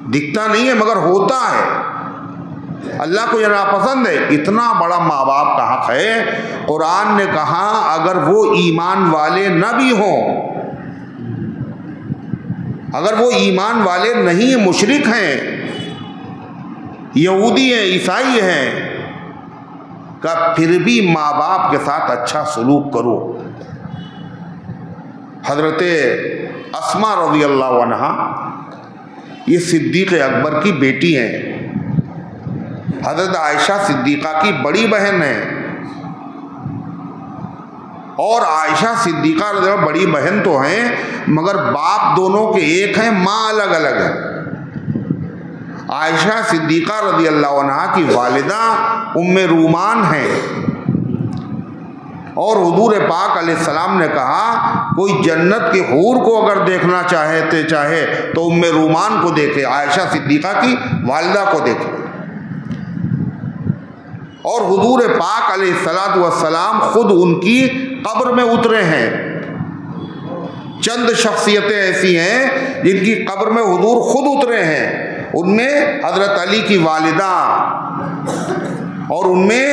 दिखता नहीं है, मगर होता है। अल्लाह को यह नापसंद है। इतना बड़ा माँ बाप का हक़ है। कुरान ने कहा अगर वो ईमान वाले न भी हों, अगर वो ईमान वाले नहीं, मुशरिक हैं, यहूदी हैं, ईसाई हैं, का फिर भी माँ बाप के साथ अच्छा सलूक करो। हज़रते अस्मा रज़ी अल्लाह अन्हा, ये सिद्दीक़ अकबर की बेटी हैं। हज़रत आयशा सिद्दीक़ा की बड़ी बहन है, और आयशा सिद्दीक़ा रज़ी अल्लाह बड़ी बहन तो हैं मगर बाप दोनों के एक हैं, माँ अलग अलग है। आयशा सिद्दीक़ा रज़ी अल्लाह अन्हा की वालिदा उम्मे रूमान है, और हुजूर पाक अलैहिस्सलाम ने कहा कोई जन्नत की हूर को अगर देखना चाहे तो उम्मे रूमान को देखे, आयशा सिद्दीक़ा की वालिदा को देखे। और हुजूर पाक अलैहिस्सलातु वस्सलाम खुद उनकी कब्र में उतरे हैं। चंद शख्सियतें ऐसी हैं जिनकी कब्र में हुजूर खुद उतरे हैं। उनमें हज़रत अली की वालिदा, और उनमें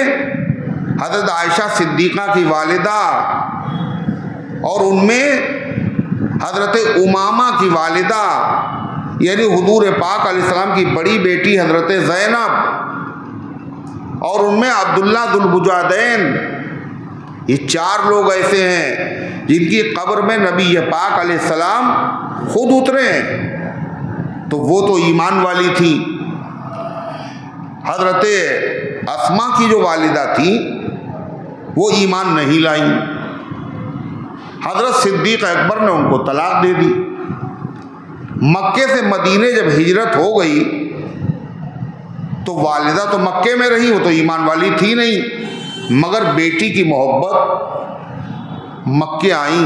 हज़रत आयशा सिद्दीक़ा की वालिदा, और उनमें हज़रत उमामा की वालिदा, यानी हुजूर पाक अलैहिस्सलाम की बड़ी बेटी हज़रत ज़ैनब, और उनमें अब्दुल्ला दुल बुजादैन। ये चार लोग ऐसे हैं जिनकी कब्र में नबी पाक अलैहिस्सलाम खुद उतरे हैं। तो वो तो ईमान वाली थी। हज़रत अस्मा की जो वालिदा थी वो ईमान नहीं लाई। हज़रत सिद्दीक़ अकबर ने उनको तलाक दे दी। मक्के से मदीने जब हिजरत हो गई तो वालिदा तो मक्के में रही, वो तो ईमान वाली थी नहीं, मगर बेटी की मोहब्बत मक्के आई,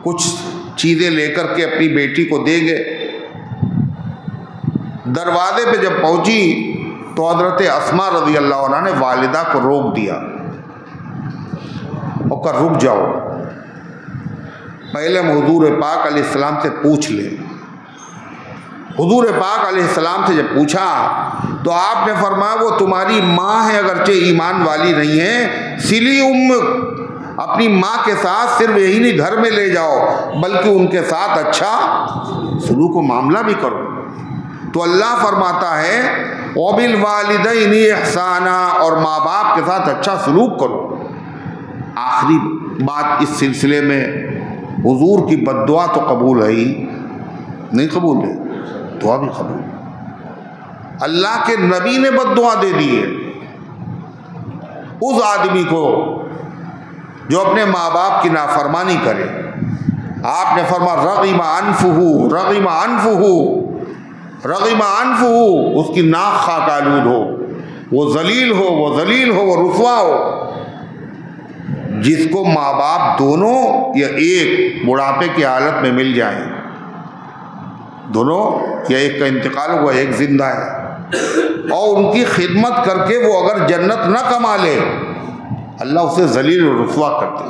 कुछ चीज़ें लेकर के अपनी बेटी को दे गए। दरवाजे पे जब पहुंची तो हज़रत अस्मा रज़ी अल्लाह अन्हा ने वालिदा को रोक दिया और कहा रुक जाओ, पहले हम हुजूर पाक अलैहिस्सलाम से पूछ लें। हुजूर पाक अलैहिस्सलाम से जब पूछा तो आपने फरमाया वो तुम्हारी माँ है, अगरचे ईमान वाली नहीं है, सिली अपनी माँ के साथ सिर्फ यही नहीं घर में ले जाओ बल्कि उनके साथ अच्छा सलूक व मामला भी करो। तो अल्लाह फरमाता है वबिल वालिदैनि इहसाना, और माँ बाप के साथ अच्छा सलूक करो। आखिरी बात इस सिलसिले में, हुजूर की बद्दुआ तो कबूल है ही नहीं, कबूल है, दुआ भी कबूल। अल्लाह के नबी ने बद्दुआ दे दी है उस आदमी को जो अपने माँ बाप की नाफरमानी करे। आपने फरमा रग़िमा अनफुहु, रग़िमा अनफुहु, रग़िमा अनफुहु, उसकी नाक खाक आलूद हो, वो जलील हो, वो जलील हो, वो रुसवा हो। जिसको माँ बाप दोनों या एक बुढ़ापे की हालत में मिल जाएं, दोनों या एक का इंतकाल हुआ एक जिंदा है, और उनकी खिदमत करके वो अगर जन्नत न कमा ले, अल्लाह उसे जलील और रुसवा करते।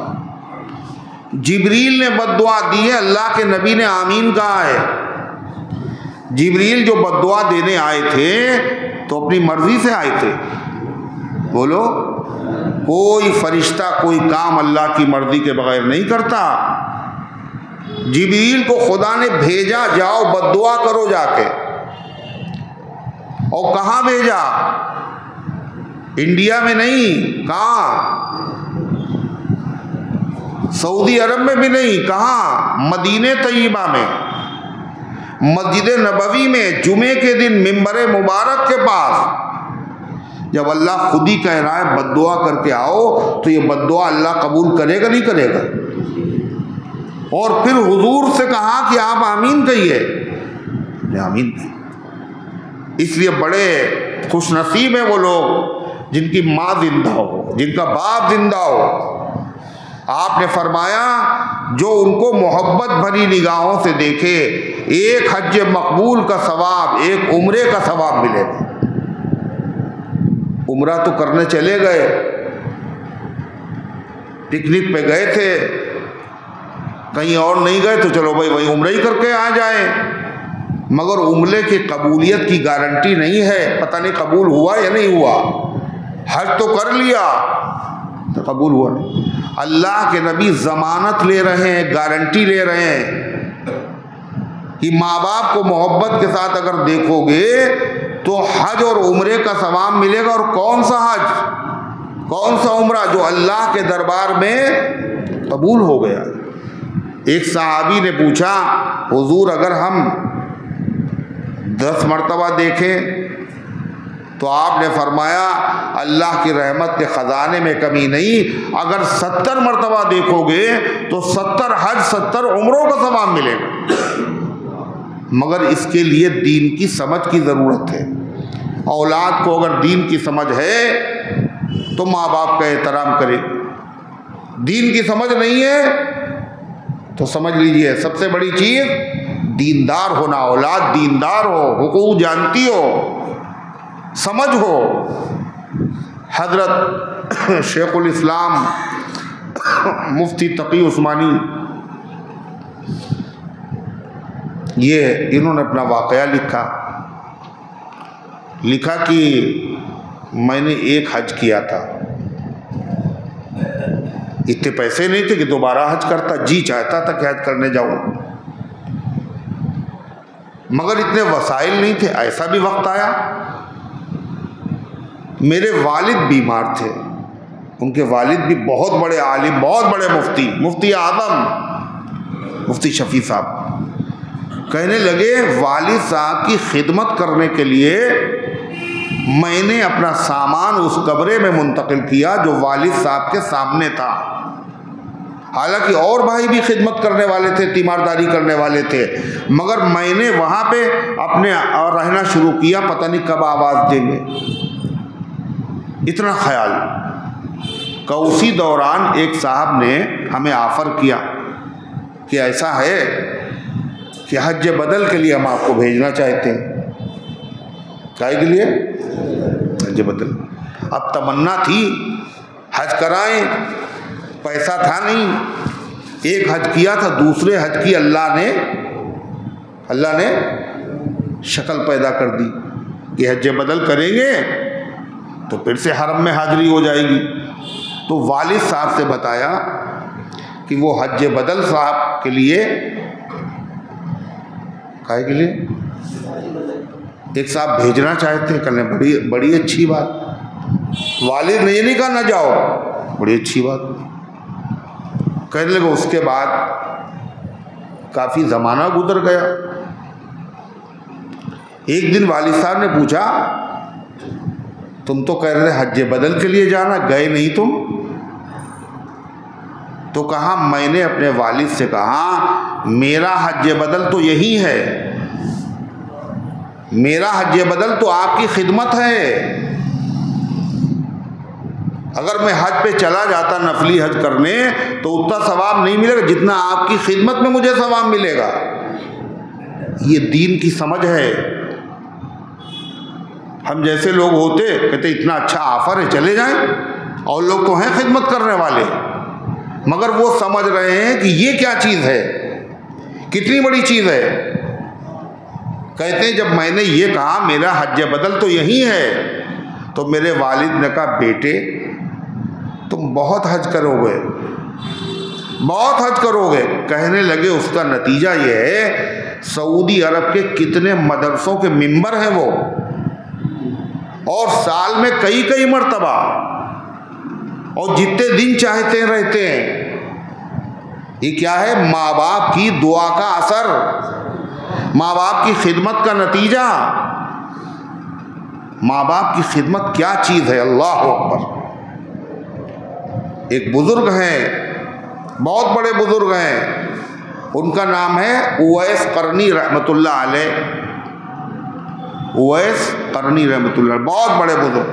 जिब्रील ने बद्दुआ दी है, अल्लाह के नबी ने आमीन कहा है। जिब्रील जो बद्दुआ देने आए थे तो अपनी मर्जी से आए थे। बोलो, कोई फरिश्ता कोई काम अल्लाह की मर्जी के बगैर नहीं करता। जिब्रील को खुदा ने भेजा, जाओ बद्दुआ करो जाके। और कहाँ भेजा? इंडिया में नहीं, कहाँ? सऊदी अरब में भी नहीं, कहाँ? मदीने तैयबा में, मस्जिद नबवी में, जुमे के दिन मिंबर मुबारक के पास। जब अल्लाह खुद ही कह रहा है बद्दुआ करके आओ, तो ये बद्दुआ अल्लाह कबूल करेगा नहीं करेगा? और फिर हुजूर से कहा कि आप आमीन कहिए, आमीन कहिए। इसलिए बड़े खुशनसीब हैं वो लोग जिनकी माँ जिंदा हो, जिनका बाप जिंदा हो। आपने फरमाया जो उनको मोहब्बत भरी निगाहों से देखे, एक हज मकबूल का सवाब, एक उम्रे का सवाब मिलेगा। उम्रा तो करने चले गए, पिकनिक पे गए थे, कहीं और नहीं गए तो चलो भाई वही उम्रा ही करके आ जाए, मगर उम्रे की कबूलियत की गारंटी नहीं है, पता नहीं कबूल हुआ या नहीं हुआ। हज तो कर लिया तो कबूल हुआ नहीं। अल्लाह के नबी जमानत ले रहे हैं, गारंटी ले रहे हैं कि माँ बाप को मोहब्बत के साथ अगर देखोगे तो हज और उम्रे का सवाब मिलेगा। और कौन सा हज, कौन सा उम्रा जो अल्लाह के दरबार में कबूल हो गया। एक सहाबी ने पूछा, हुजूर अगर हम 10 मरतबा देखें, तो आपने फरमाया अल्लाह की रहमत के ख़जाने में कमी नहीं, अगर 70 मरतबा देखोगे तो 70 हज 70 उम्रों का सवाब मिलेगा। मगर इसके लिए दीन की समझ की ज़रूरत है। औलाद को अगर दीन की समझ है तो माँ बाप का एहतराम करे, दीन की समझ नहीं है तो समझ लीजिए सबसे बड़ी चीज़ दीनदार होना। औलाद दीनदार हो, हुकूक जानती हो, समझ हो। हजरत शेखुल इस्लाम मुफ्ती तकी उस्मानी, ये इन्होंने अपना वाक़या लिखा कि मैंने एक हज किया था, इतने पैसे नहीं थे कि दोबारा हज करता, जी चाहता था कि हज करने जाऊं, मगर इतने वसाइल नहीं थे। ऐसा भी वक्त आया मेरे वालिद बीमार थे, उनके वालिद भी बहुत बड़े आलिम, बहुत बड़े मुफ्ती आज़म मुफ्ती शफी साहब। कहने लगे वालिद साहब की खिदमत करने के लिए मैंने अपना सामान उस कब्रे में मुंतकिल किया जो वालिद साहब के सामने था। हालांकि और भाई भी खिदमत करने वाले थे, तीमारदारी करने वाले थे, मगर मैंने वहाँ पे अपने और रहना शुरू किया, पता नहीं कब आवाज़ देंगे, इतना ख्याल। का उसी दौरान एक साहब ने हमें ऑफ़र किया कि ऐसा है कि हज बदल के लिए हम आपको भेजना चाहते हैं। काहे के लिए? हज बदल। अब तमन्ना थी हज कराएं, पैसा था नहीं। एक हज किया था, दूसरे हज की अल्लाह ने शक्ल पैदा कर दी कि हज बदल करेंगे तो फिर से हरम में हाजिरी हो जाएगी। तो वालिद साहब से बताया कि वो हज बदल साहब के लिए, काहे के लिए एक साहब भेजना चाहते हैं। कहने बड़ी अच्छी बात। वालिद ने ये नहीं कहा ना जाओ, बड़ी अच्छी बात। कहने लगे। उसके बाद काफ़ी ज़माना गुजर गया। एक दिन वालिद साहब ने पूछा, तुम तो कह रहे हज बदल के लिए जाना, गए नहीं तुम? तो कहा, मैंने अपने वालिद से कहा मेरा हज बदल तो यही है, मेरा हज बदल तो आपकी खिदमत है। अगर मैं हज पे चला जाता नफली हज करने तो उतना सवाब नहीं मिलेगा जितना आपकी खिदमत में मुझे सवाब मिलेगा। ये दीन की समझ है। हम जैसे लोग होते कहते इतना अच्छा ऑफर है चले जाएं, और लोग तो हैं खिदमत करने वाले, मगर वो समझ रहे हैं कि ये क्या चीज़ है, कितनी बड़ी चीज़ है। कहते हैं जब मैंने ये कहा मेरा हज बदल तो यही है, तो मेरे वालिद ने कहा बेटे तुम बहुत हज करोगे, बहुत हज करोगे। कहने लगे उसका नतीजा ये है, सऊदी अरब के कितने मदरसों के मिंबर हैं वो, और साल में कई कई मर्तबा, और जितने दिन चाहते हैं रहते हैं। ये क्या है? माँ बाप की दुआ का असर, माँ बाप की खिदमत का नतीजा। माँ बाप की खिदमत क्या चीज़ है, अल्लाह अकबर। एक बुजुर्ग हैं, बहुत बड़े बुजुर्ग हैं, उनका नाम है उवैस करनी रहमतुल्लाह अलैह। उवैस करनी रहमतुल्लाह, बहुत बड़े बुजुर्ग।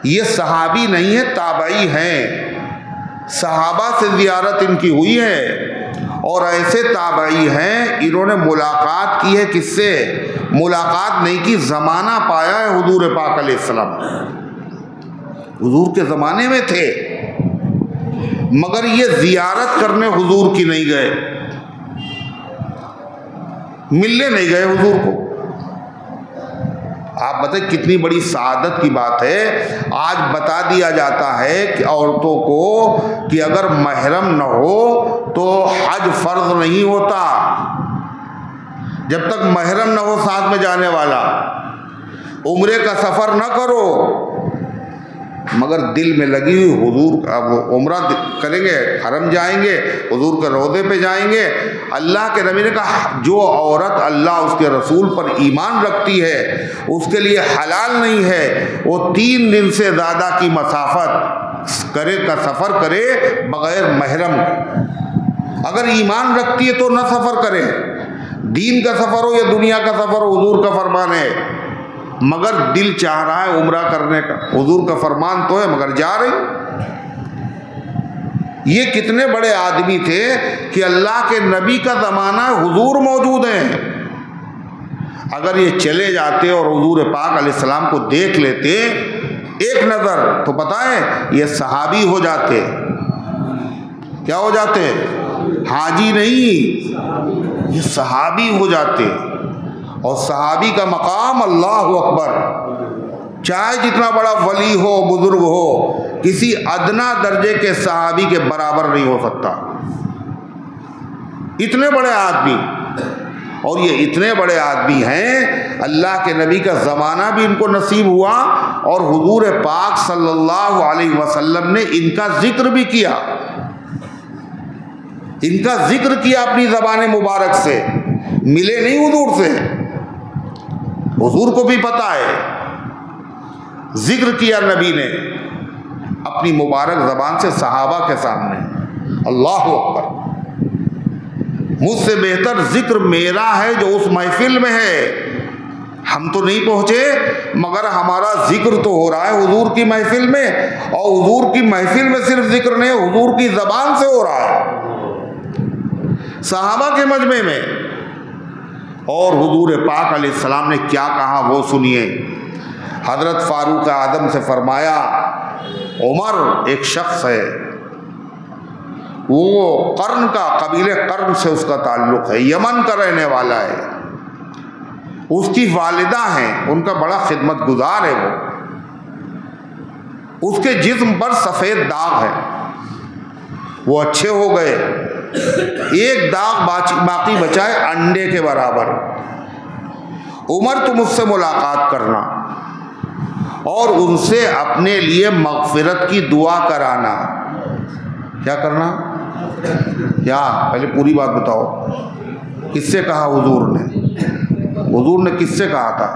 ये सहाबी नहीं है, ताबई हैं। सहाबा से ज़ियारत इनकी हुई है, और ऐसे ताबई हैं इन्होंने मुलाकात की है किससे? मुलाकात नहीं की, ज़माना पाया है हुजूर पाक अलैहिस्सलाम। हुजूर के ज़माने में थे, मगर ये ज़ियारत करने हुजूर की नहीं गए, मिलने नहीं गए हुजूर को। आप बताइए कितनी बड़ी सादत की बात है। आज बता दिया जाता है कि औरतों को कि अगर महरम न हो तो हज फर्ज नहीं होता, जब तक महरम न हो साथ में जाने वाला। उम्रे का सफ़र न करो, मगर दिल में लगी हुई हुजूर अब उम्रा करेंगे, हरम जाएंगे, हुजूर के रोज़े पे जाएंगे। अल्लाह के नबी ने कहा जो औरत अल्लाह उसके रसूल पर ईमान रखती है उसके लिए हलाल नहीं है वो 3 दिन से ज़्यादा की मसाफत करे का सफ़र करे बग़ैर महरम। अगर ईमान रखती है तो न सफ़र करे, दीन का सफ़र हो या दुनिया का सफ़र हो, हुजूर का फरमान है। मगर दिल चाह रहा है उम्रा करने का, हुजूर का फरमान तो है मगर जा रही। ये कितने बड़े आदमी थे कि अल्लाह के नबी का ज़माना हुजूर मौजूद हैं। अगर ये चले जाते और हुजूर पाक अलैहिस्सलाम को देख लेते एक नज़र, तो पता है ये सहाबी हो जाते। क्या हो जाते? हाजी नहीं, ये सहाबी हो जाते। और सहाबी का मकाम अल्लाह अकबर, चाहे जितना बड़ा वली हो, बुजुर्ग हो, किसी अदना दर्जे के सहाबी के बराबर नहीं हो सकता। इतने बड़े आदमी, और ये इतने बड़े आदमी हैं अल्लाह के नबी का ज़माना भी इनको नसीब हुआ, और हुजूर पाक सल्लल्लाहु अलैहि वसल्लम ने इनका जिक्र भी किया, इनका जिक्र किया अपनी ज़बान मुबारक से। मिले नहीं हुजूर से, हुजूर को भी पता है, जिक्र किया नबी ने अपनी मुबारक ज़बान से सहाबा के सामने। अल्लाह अकबर। मुझसे बेहतर जिक्र मेरा है जो उस महफिल में है। हम तो नहीं पहुंचे मगर हमारा जिक्र तो हो रहा है हुजूर की महफिल में, और हुजूर की महफिल में सिर्फ जिक्र नहीं, हुजूर की ज़बान से हो रहा है, सहाबा के मजमे में। और हुजूर पाक अलैहिस्सलाम ने क्या कहा वो सुनिए। हज़रत फारूक आदम से फरमाया, उमर एक शख्स है, वो कर्न का, कबीले कर्न से उसका ताल्लुक़ है, यमन का रहने वाला है, उसकी वालिदा हैं, उनका बड़ा खिदमत गुजार है उसके जिस्म पर सफ़ेद दाग है, वो अच्छे हो गए, एक दाग बाकी बचा है अंडे के बराबर। उमर तुम मुझसे मुलाकात करना और उनसे अपने लिए मग़फ़िरत की दुआ कराना। क्या करना? क्या? पहले पूरी बात बताओ, किससे कहा हुजूर ने? हुजूर ने किससे कहा था?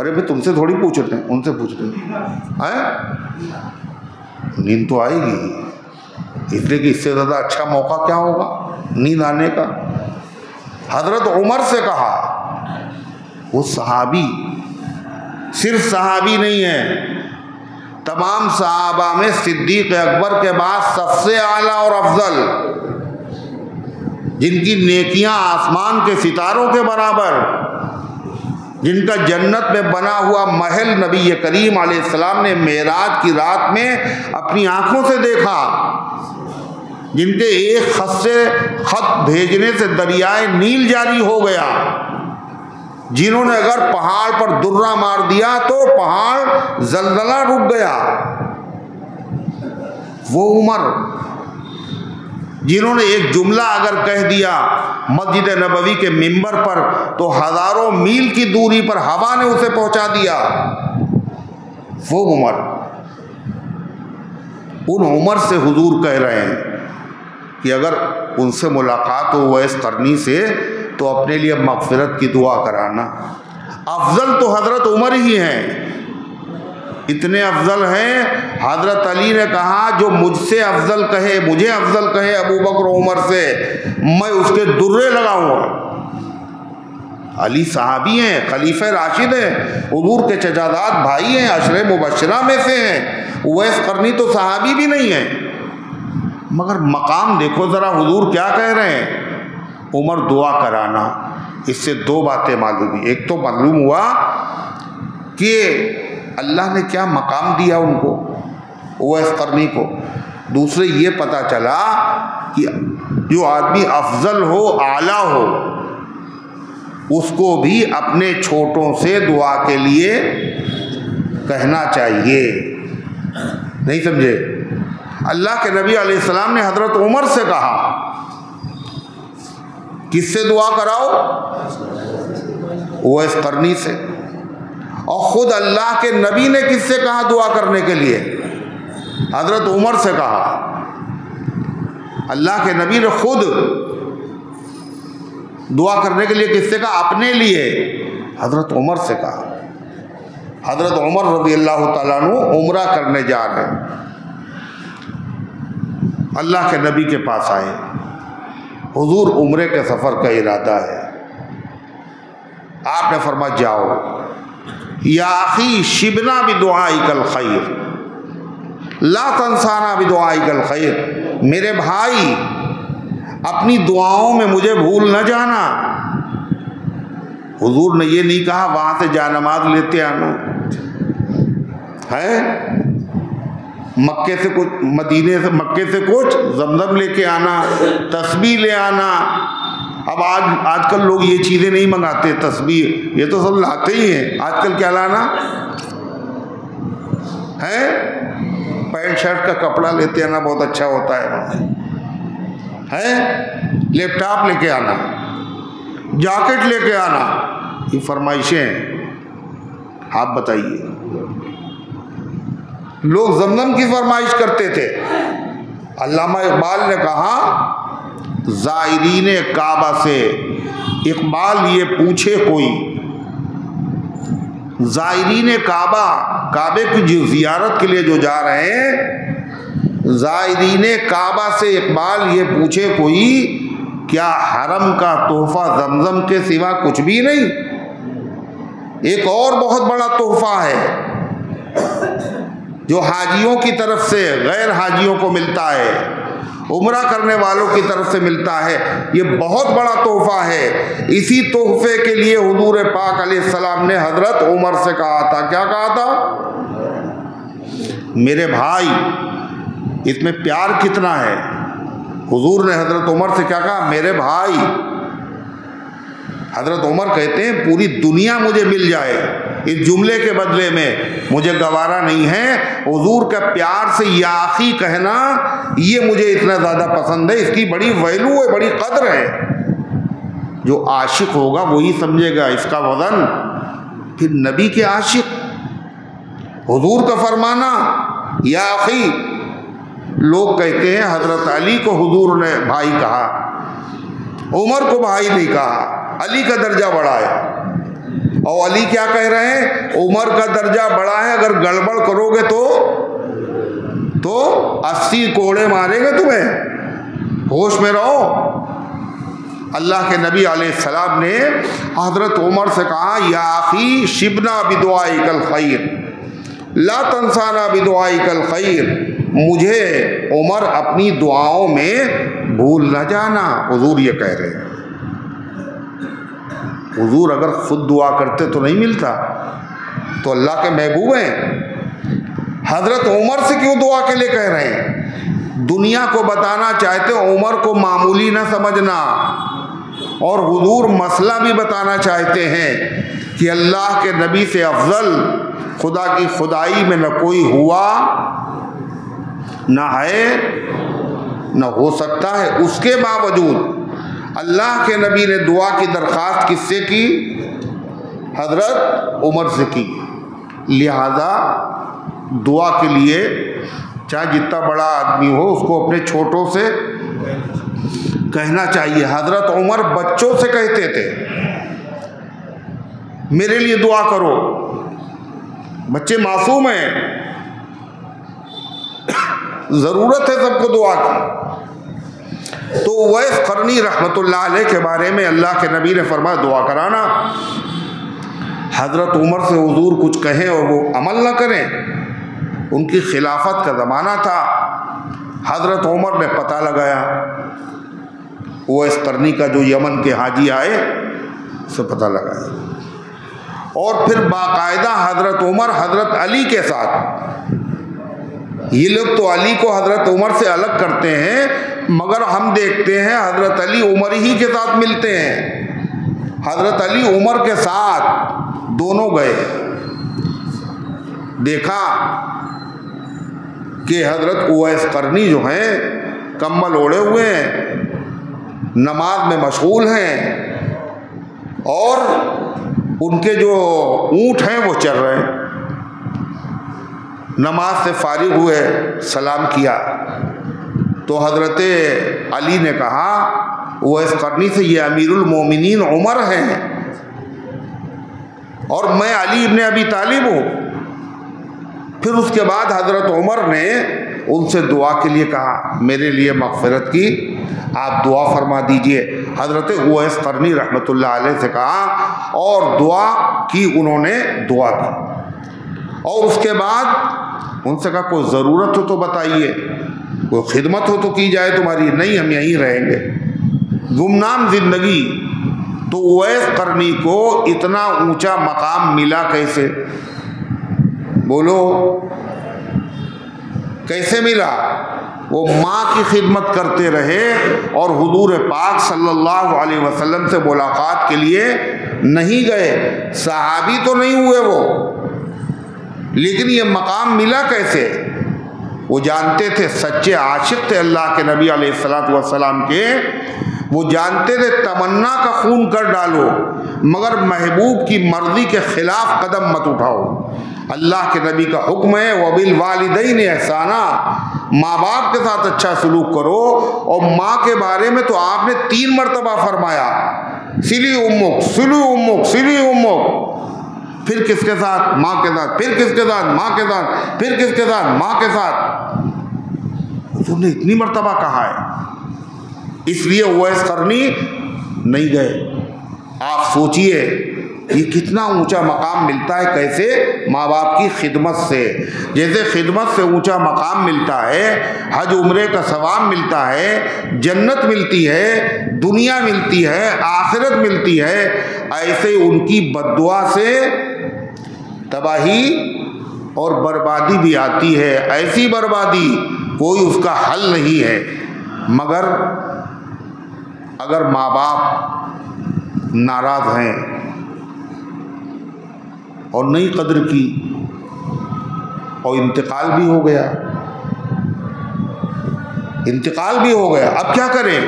अरे भाई तुमसे थोड़ी पूछ रहे हैं, उनसे पूछ रहे हैं। नींद तो आएगी, इसलिए कि इससे ज़्यादा अच्छा मौका क्या होगा नींद आने का। हज़रत उमर से कहा, वो सहाबी, सिर्फ सहाबी नहीं है, तमाम सहाबा में सिद्दीक़ अकबर के बाद सबसे आला और अफजल, जिनकी नेकियां आसमान के सितारों के बराबर, जिनका जन्नत में बना हुआ महल नबी करीम अलैहिस्सलाम ने मेराज की रात में अपनी आंखों से देखा, जिनके एक खत भेजने से दरियाए नील जारी हो गया, जिन्होंने अगर पहाड़ पर दुर्रा मार दिया तो पहाड़ जलजला रुक गया, वो उमर, जिन्होंने एक जुमला अगर कह दिया मस्जिद नबवी के मिंबर पर तो हजारों मील की दूरी पर हवा ने उसे पहुंचा दिया, वो उमर। उन उमर से हुजूर कह रहे हैं कि अगर उनसे मुलाकात हो उवैस करनी से तो अपने लिए मग़फ़िरत की दुआ कराना। अफजल तो हज़रत उमर ही हैं, इतने अफजल हैं, हज़रत अली ने कहा जो मुझसे अफजल कहे, मुझे अफजल कहे अबू बकर उमर से, मैं उसके दुर्रे लगाऊंगा। अली सहाबी हैं, खलीफे राशिद हैं, हुजूर के चचाजाद भाई हैं, अशरे मुबश्शिरा में से हैं। उवैस करनी तो सहाबी भी नहीं है, मगर मकाम देखो ज़रा, हुजूर क्या कह रहे हैं, उमर दुआ कराना। इससे दो बातें मालूम हुई, एक तो मालूम हुआ कि अल्लाह ने क्या मकाम दिया उनको, उवैस करनी को। दूसरे ये पता चला कि जो आदमी अफजल हो, आला हो, उसको भी अपने छोटों से दुआ के लिए कहना चाहिए। नहीं समझे? अल्लाह के नबी अलैहिस्सलाम ने हज़रत उमर से कहा, किससे दुआ कराओ? उवैस करनी से। और ख़ुद अल्लाह के नबी ने किससे कहा दुआ करने के लिए? हज़रत उमर से कहा। अल्लाह के नबी ने खुद दुआ करने के लिए किससे कहा? अपने लिए हज़रत उमर से कहा। हज़रत उमर रज़ियल्लाहु ताला अन्हु उम्रा करने जा रहे हैं, अल्लाह के नबी के पास आए, हुजूर उम्रे के सफ़र का इरादा है। आपने फरमाया जाओ, या अखी शिबना बिदुआइकल खैर ला तंसाना बिदुआइकल खैर, मेरे भाई अपनी दुआओं में मुझे भूल न जाना। हुजूर ने ये नहीं कहा वहाँ से जानमाज लेते आना है, मक्के से कुछ, मदीने से, मक्के से कुछ जमजम लेके आना, तस्बीह ले आना। अब आजकल लोग ये चीज़ें नहीं मंगाते, तस्बीह ये तो सब लाते ही हैं। आजकल क्या लाना है? पैंट शर्ट का कपड़ा लेते आना, बहुत अच्छा होता है। लैपटॉप लेके आना, जैकेट लेके आना, ये फरमाइशें हैं। आप बताइए, लोग जमजम की फरमाइश करते थे। अल्लामा इकबाल ने कहा, ज़ायरीन काबा से इकबाल ये पूछे कोई, ज़ायरीन काबा, काबे की जो ज़ियारत के लिए जो जा रहे हैं, ज़ायरीन काबा से इकबाल ये पूछे कोई, क्या हरम का तोहफा जमजम के सिवा कुछ भी नहीं? एक और बहुत बड़ा तोहफा है जो हाजियों की तरफ से गैर हाजियों को मिलता है, उम्रा करने वालों की तरफ से मिलता है। ये बहुत बड़ा तोहफा है। इसी तोहफे के लिए हुजूर पाक अलैहिस्सलाम ने हजरत उमर से कहा था, क्या कहा था? मेरे भाई, इसमें प्यार कितना है। हुजूर ने हजरत उमर से क्या कहा? मेरे भाई। हजरत उमर कहते हैं पूरी दुनिया मुझे मिल जाए इस जुमले के बदले में मुझे गवारा नहीं है। हुजूर का प्यार से या आखी कहना ये मुझे इतना ज़्यादा पसंद है, इसकी बड़ी वैल्यू है, बड़ी कदर है। जो आशिक होगा वही समझेगा इसका वजन। फिर नबी के आशिक, हुजूर का फरमाना या आखी। लोग कहते हैं हजरत अली को हुजूर ने भाई कहा, उमर को भाई नहीं कहा, अली का दर्जा बड़ा है। और अली क्या कह रहे हैं? उमर का दर्जा बड़ा है, अगर गड़बड़ करोगे तो 80 कोड़े मारेंगे तुम्हें, होश में रहो। अल्लाह के नबी अलैहिस्सलाम ने हजरत उमर से कहा, या आखी शिबना बिदुआइकल खैर ला तंसाना बिदुआइकल खैर, मुझे उमर अपनी दुआओं में भूल न जाना। हुजूर ये कह रहे हैं। हुजूर अगर खुद दुआ करते तो नहीं मिलता, तो अल्लाह के महबूब हैं। हजरत उमर से क्यों दुआ के लिए कह रहे हैं? दुनिया को बताना चाहते उमर को मामूली ना समझना, और हुजूर मसला भी बताना चाहते हैं कि अल्लाह के नबी से अफजल खुदा की खुदाई में न कोई हुआ, न है, न हो सकता है। उसके बावजूद अल्लाह के नबी ने दुआ की दरख्वास्त किससे की? हजरत उमर से की। लिहाजा दुआ के लिए चाहे जितना बड़ा आदमी हो उसको अपने छोटों से कहना चाहिए। हजरत उमर बच्चों से कहते थे, मेरे लिए दुआ करो। बच्चे मासूम हैं, ज़रूरत है सबको दुआ की। तो उवैस क़रनी रहमतुल्लाह अलैह के बारे में अल्लाह के नबी ने फरमाया, दुआ कराना। हज़रत उमर से हुजूर कुछ कहें और वो अमल न करें, उनकी खिलाफत का ज़माना था। हज़रत उमर ने पता लगाया, उवैस क़रनी का जो यमन के हाजी आए से पता लगाया, और फिर बाकायदा हज़रत उमर हज़रत अली के साथ, ये लोग तो अली को हज़रत उमर से अलग करते हैं, मगर हम देखते हैं हज़रत अली उमर ही के साथ मिलते हैं। हज़रत अली उमर के साथ दोनों गए, देखा कि हज़रत उवैस क़रनी जो हैं कम्बल ओढ़े हुए हैं, नमाज में मशगूल हैं, और उनके जो ऊँट हैं वो चल रहे हैं। नमाज से फारिग हुए, सलाम किया तो हज़रत अली ने कहा उवैस क़रनी से, ये अमीरुल मोमिनीन उमर हैं और मैं अली इब्न अबी तालिब हूँ। फिर उसके बाद हज़रत उमर ने उनसे दुआ के लिए कहा, मेरे लिए मग़फ़िरत की आप दुआ फरमा दीजिए। हज़रत उवैस क़रनी रहमतुल्लाह अलैह से कहा, और दुआ की, उन्होंने दुआ की। और उसके बाद उनसे कहा, कोई ज़रूरत हो तो बताइए, कोई खिदमत हो तो की जाए तुम्हारी। नहीं, हम यहीं रहेंगे, गुमनाम ज़िंदगी। तो उवैस क़रनी को इतना ऊंचा मकाम मिला कैसे? बोलो कैसे मिला? वो माँ की खिदमत करते रहे और हुजूर पाक सल्लल्लाहु अलैहि वसल्लम से मुलाकात के लिए नहीं गए। सहाबी तो नहीं हुए वो, लेकिन ये मकाम मिला कैसे? वो जानते थे, सच्चे आशिक थे अल्लाह के नबी अलैहिस्सलातु वस्सलाम के। वो जानते थे तमन्ना का खून कर डालो, मगर महबूब की मर्जी के खिलाफ कदम मत उठाओ। अल्लाह के नबी का हुक्म है, वबिल वालिदैन एहसाना, माँ बाप के साथ अच्छा सलूक करो। और माँ के बारे में तो आपने 3 मरतबा फरमाया, सिली उम्मुक, सिली उम्मुक, सिली उम्मुक। फिर किसके साथ? माँ के साथ। फिर किसके साथ? माँ के साथ। फिर किसके साथ? माँ के साथ। हुजूर ने इतनी मर्तबा कहा है, इसलिए उवैस करनी नहीं गए। आप सोचिए ये कितना ऊंचा मकाम मिलता है, कैसे? माँ बाप की खिदमत से। जैसे खिदमत से ऊंचा मकाम मिलता है, हज उम्रे का सवाब मिलता है, जन्नत मिलती है, दुनिया मिलती है, आखिरत मिलती है, ऐसे उनकी बद्दुआ से तबाही और बर्बादी भी आती है। ऐसी बर्बादी कोई उसका हल नहीं है, मगर अगर माँ बाप नाराज़ हैं और नहीं कदर की और इंतकाल भी हो गया, इंतकाल भी हो गया, अब क्या करें?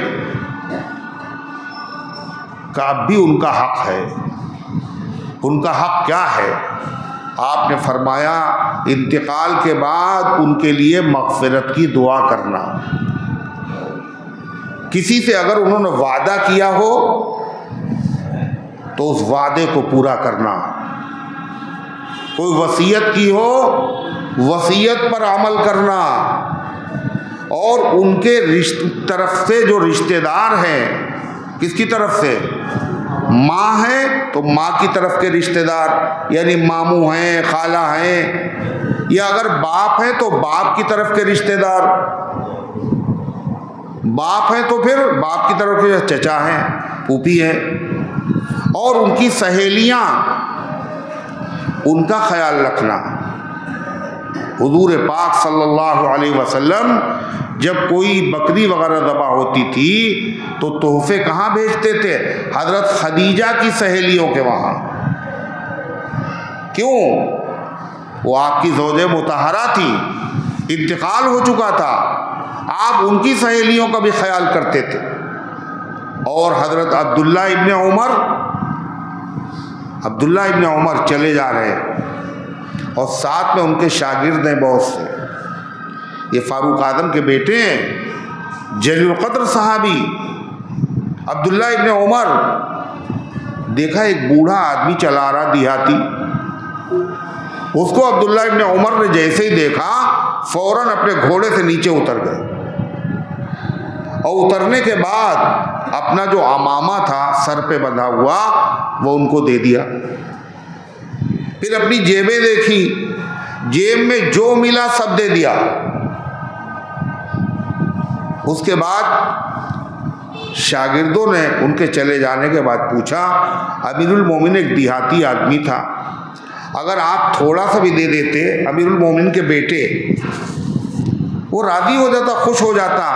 का अब भी उनका हक है। उनका हक क्या है? आपने फरमाया इंतकाल के बाद उनके लिए मग़फ़िरत की दुआ करना। किसी से अगर उन्होंने वादा किया हो तो उस वादे को पूरा करना। कोई वसीयत की हो, वसीयत पर अमल करना। और उनके तरफ से जो रिश्तेदार हैं, किसकी तरफ से? माँ है तो माँ की तरफ के रिश्तेदार, यानी मामू हैं, खाला हैं, या अगर बाप है तो बाप की तरफ के रिश्तेदार, बाप है तो फिर बाप की तरफ के चचा हैं, फूफी हैं, और उनकी सहेलियाँ, उनका ख्याल रखना। हुजूर पाक सल्लल्लाहु अलैहि वसल्लम जब कोई बकरी वगैरह ज़बह होती थी तो तोहफे कहाँ भेजते थे? हज़रत खदीजा की सहेलियों के वहाँ। क्यों? वो आपकी ज़ौजे मुतहरा थी, इंतकाल हो चुका था, आप उनकी सहेलियों का भी ख्याल करते थे। और हज़रत अब्दुल्ला इब्न उमर चले जा रहे हैं और साथ में उनके शागिर्द हैं बहुत से। ये फारूक आजम के बेटे हैं, जलील क़द्र सहाबी अब्दुल्ला इब्न उमर। देखा एक बूढ़ा आदमी चला रहा देहाती, उसको अब्दुल्ला इब्न उमर ने जैसे ही देखा फौरन अपने घोड़े से नीचे उतर गए और उतरने के बाद अपना जो अमामा था सर पे बंधा हुआ वो उनको दे दिया। फिर अपनी जेबें देखी, जेब में जो मिला सब दे दिया। उसके बाद शागिर्दों ने उनके चले जाने के बाद पूछा, अमीरुल मोमिन एक देहाती आदमी था, अगर आप थोड़ा सा भी दे देते अमीरुल मोमिन के बेटे, वो राजी हो जाता, खुश हो जाता।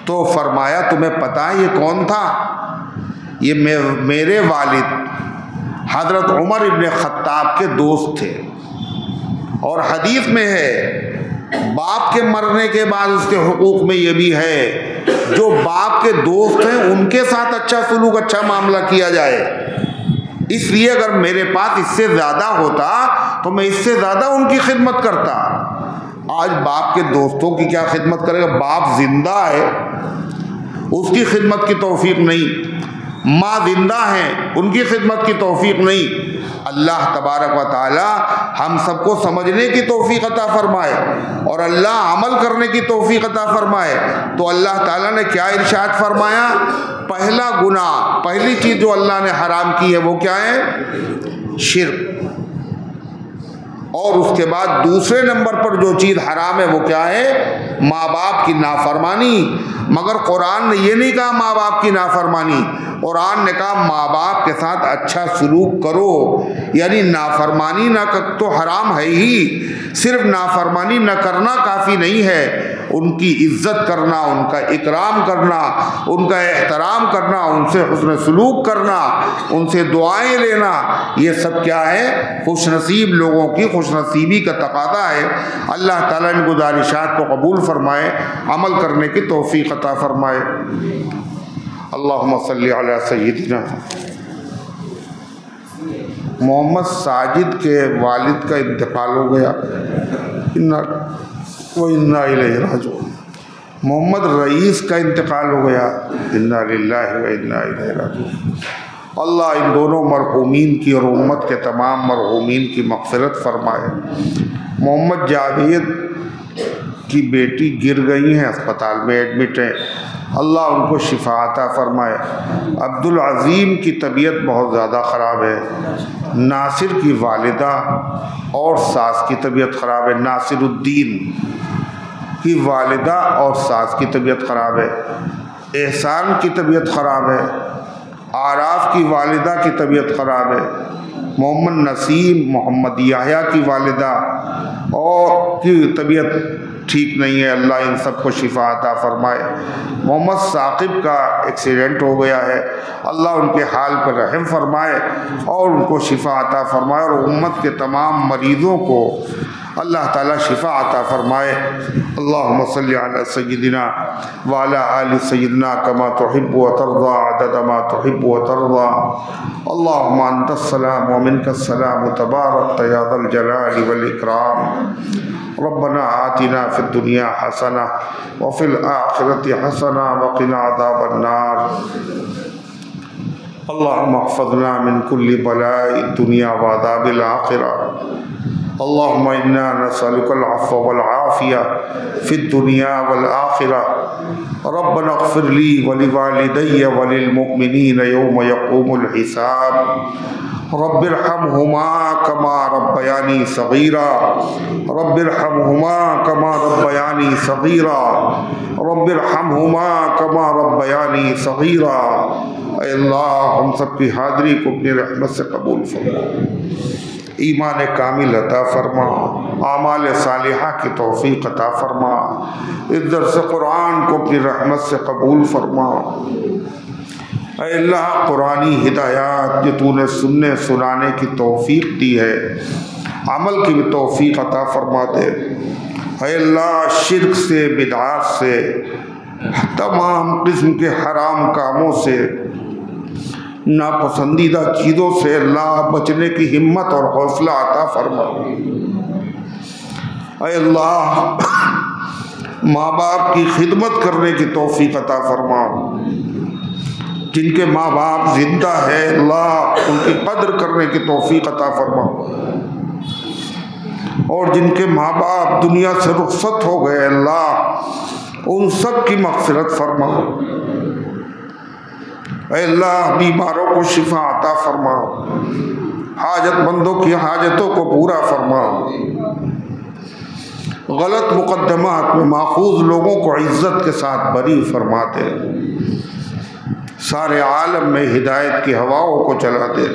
तो फरमाया तुम्हें पता है ये कौन था? ये मेरे वालिद हज़रत उमर इब्न ख़त्ताब के दोस्त थे। और हदीस में है बाप के मरने के बाद उसके हुकूक में ये भी है, जो बाप के दोस्त हैं उनके साथ अच्छा सलूक, अच्छा मामला किया जाए। इसलिए अगर मेरे पास इससे ज़्यादा होता तो मैं इससे ज़्यादा उनकी खिदमत करता। आज बाप के दोस्तों की क्या खिदमत करेगा? बाप जिंदा है, उसकी खिदमत की तौफीक नहीं, माँ जिंदा हैं, उनकी खिदमत की तौफीक नहीं। अल्लाह तबारक व तआला हम सबको समझने की तौफीक अता फरमाए और अल्लाह अमल करने की तौफीक अता फरमाए। तो अल्लाह ताला ने क्या इरशाद फरमाया? पहला गुनाह, पहली चीज़ जो अल्लाह ने हराम की है वो क्या है? शिर्क। और उसके बाद दूसरे नंबर पर जो चीज़ हराम है वो क्या है? माँ बाप की नाफरमानी। मगर कुरान ने ये नहीं कहा माँ बाप की नाफरमानी, कुरान ने कहा माँ बाप के साथ अच्छा सलूक करो। यानी नाफरमानी ना तो हराम है ही, सिर्फ नाफरमानी न करना काफ़ी नहीं है, उनकी इज्जत करना, उनका इकराम करना, उनका एहतराम करना, उनसे हुस्न सलूक करना, उनसे दुआएं लेना, ये सब क्या है? खुशनसीब लोगों की खुशनसीबी का तकाज़ा है। अल्लाह ताला इन गुजारिशात को कबूल फरमाए, अमल करने की तौफीक अता फरमाए। अल्लाहुम्मा सल्ली अला सय्यिदिना मोहम्मद साजिद के वालिद का इंतकाल हो गया, इन्ना इलैहि राजिऊन। मोहम्मद रईस का इंतकाल हो गया, इन्ना लिल्लाहि व इन्ना इलैहि राजिऊन। अल्लाह इन दोनों मरहूमीन की और उम्मत के तमाम मरहूमीन की मग़फ़िरत फ़रमाए। मोहम्मद जावेद की बेटी गिर गई हैं, अस्पताल में एडमिट हैं, अल्लाह उनको शिफा अता फरमाए। अब्दुल अज़ीम की तबीयत बहुत ज़्यादा ख़राब है। नासिर की वालिदा और सास की तबीयत ख़राब है। नासिरुद्दीन की वालिदा और सास की तबीयत ख़राब है। एहसान की तबीयत ख़राब है। आराफ की वालिदा की तबीयत ख़राब है। मोहम्मद नसीम, मोहम्मद याह्या की वालिदा और की तबीयत ठीक नहीं है, अल्लाह इन सबको शिफा अता फरमाए। मोहम्मद साकिब का एक्सीडेंट हो गया है, अल्लाह उनके हाल पर रहम फरमाए और उनको शिफा अता फरमाए और उम्मत के तमाम मरीज़ों को अल्लाह ताला शिफा अता फरमाए। अल्लाहुम्मा सल्ली अला सय्यिदिना व अला आलि सय्यिदिना कमा तुहिब्बु व तर्ज़ा अदद मा तुहिब्बु व तर्ज़ा। अल्लाहुम्मा अंतस सलाम व मिनकस सलाम तबारकत या ज़ल जलाली वल इकराम। रब्बना आतिना फिद दुनिया हसना व फिल आखिरति हसना व क़िना अज़ाबन नार। अल्लाहुम्मा अहफ़ज़ना मिन कुल्लि बलाइ दुनिया व अज़ाबिल आखिरह। अल्लाहुम्मा इन्ना नसअलुकल अफ़्व वल आफ़िया फ़िद दुनिया वल आखिरह। रब्बना इग़फ़िर ली व लिवालिदैया व लिल मुमिनीन यौम यक़ूमुल हिसाब। रब्बिरहमहुमा कमा रब्बयानी सग़ीरा। रब्बिरहमहुमा कमा रब्बयानी सग़ीरा। रब्बिरहमहुमा कमा रब्बयानी सग़ीरा। ऐ अल्लाह, हम सब की हाज़िरी को अपनी रहमत से कबूल फरमा, ईमान कामिल अता फरमा, आमाल सालिहा की तौफ़ीक़ अता फरमा, इस दर्स कुरान को अपनी रहमत से कबूल फरमा। ऐ अल्लाह, कुरानी हिदायत जो तूने सुनने सुनाने की तौफ़ीक़ दी है, अमल की भी तौफ़ीक़ अता फरमा दे। ऐ अल्लाह, शिर्क से, बिदअत से, तमाम किस्म के हराम कामों से, नापसंदीदा चीज़ों से अल्लाह बचने की हिम्मत और हौसला अता फरमा। ऐ अल्लाह, माँ बाप की खिदमत करने की तौफ़ीक़ अता फरमा। जिनके माँ बाप जिंदा है अल्लाह उनकी कदर करने की तौफ़ीक़ अता फरमा, और जिनके माँ बाप दुनिया से रुखसत हो गए अल्लाह उन सब की मग़फ़िरत फरमा। ऐ अल्लाह, बीमारों को शिफा अता फरमा, हाजतमंदों की हाजतों को पूरा फरमा, गलत मुक़द्दमात में माखूज़ लोगों को इज़्ज़त के साथ बरी फरमा दे, सारे आलम में हिदायत की हवाओं को चला दे।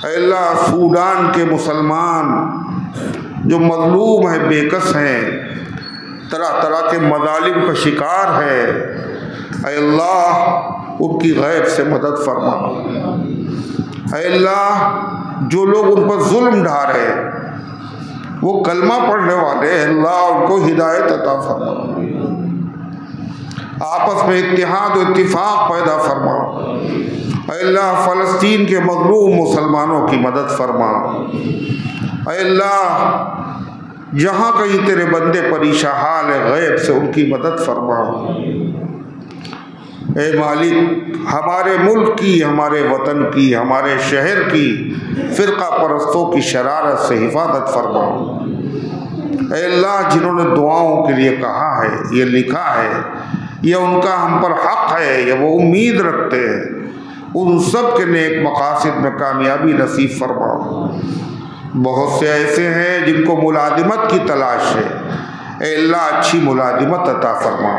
ऐ अल्लाह, सूडान के मुसलमान जो मज़लूम हैं, बेकस हैं, तरह तरह के मज़ालिम का शिकार है, ऐ अल्लाह उनकी गैब से मदद फरमा। ऐ अल्लाह, जो लोग उन पर जुल्म ढा रहे हैं, वो कलमा पढ़ने वाले, अल्लाह उनको हिदायत अता फरमा, आपस में इत्तिहाद और इत्तिफाक पैदा फरमा। ऐ अल्लाह, फ़लस्तीन के मज़लूम मुसलमानों की मदद फरमा। ऐ अल्लाह, जहाँ कहीं तेरे बंदे परेशान हाल है, गैब से उनकी मदद फरमा। ए मालिक, हमारे मुल्क की, हमारे वतन की, हमारे शहर की फ़िरका परस्तों की शरारत से हिफाजत फरमा। ए अल्लाह, जिन्होंने दुआओं के लिए कहा है, ये लिखा है, यह उनका हम पर हक़ है, या वो उम्मीद रखते हैं, उन सब के नेक मकासद में कामयाबी नसीब फरमा। बहुत से ऐसे हैं जिनको मुलाजिमत की तलाश है, ऐ अल्लाह अच्छी मुलाजिमत अता फरमा।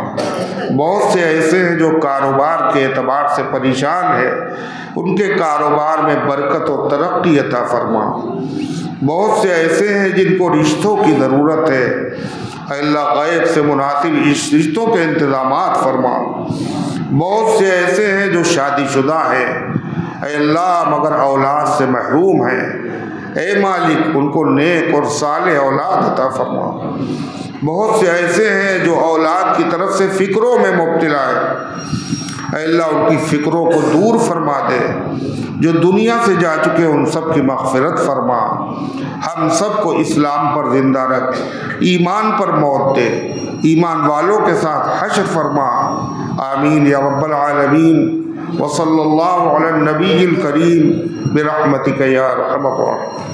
बहुत से ऐसे हैं जो कारोबार के एतबार से परेशान है, उनके कारोबार में बरकत और तरक्की अता फरमा। बहुत से ऐसे हैं जिनको रिश्तों की ज़रूरत है, ऐ अल्लाह गैब से मुनासिब इस रिश्तों के इंतज़ामात फरमा। बहुत से ऐसे हैं जो शादीशुदा हैं, ऐ अल्लाह मगर औलाद से महरूम हैं, ऐ मालिक उनको नेक और सालेह औलाद अता फरमा। बहुत से ऐसे हैं जो औलाद की तरफ से फ़िक्रों में मुब्तला है, ऐ अल्लाह उनकी फ़िक्रों को दूर फरमा दे। जो दुनिया से जा चुके उन सब की मग़फ़िरत फरमा। हम सब को इस्लाम पर ज़िंदा रख, ईमान पर मौत दे, ईमान वालों के साथ हश्र फरमा। आमीन या रब्बल आलमीन। व सल्लल्लाहु अला नबील करीम बिरहमतिक या अरहमर राहिमीन।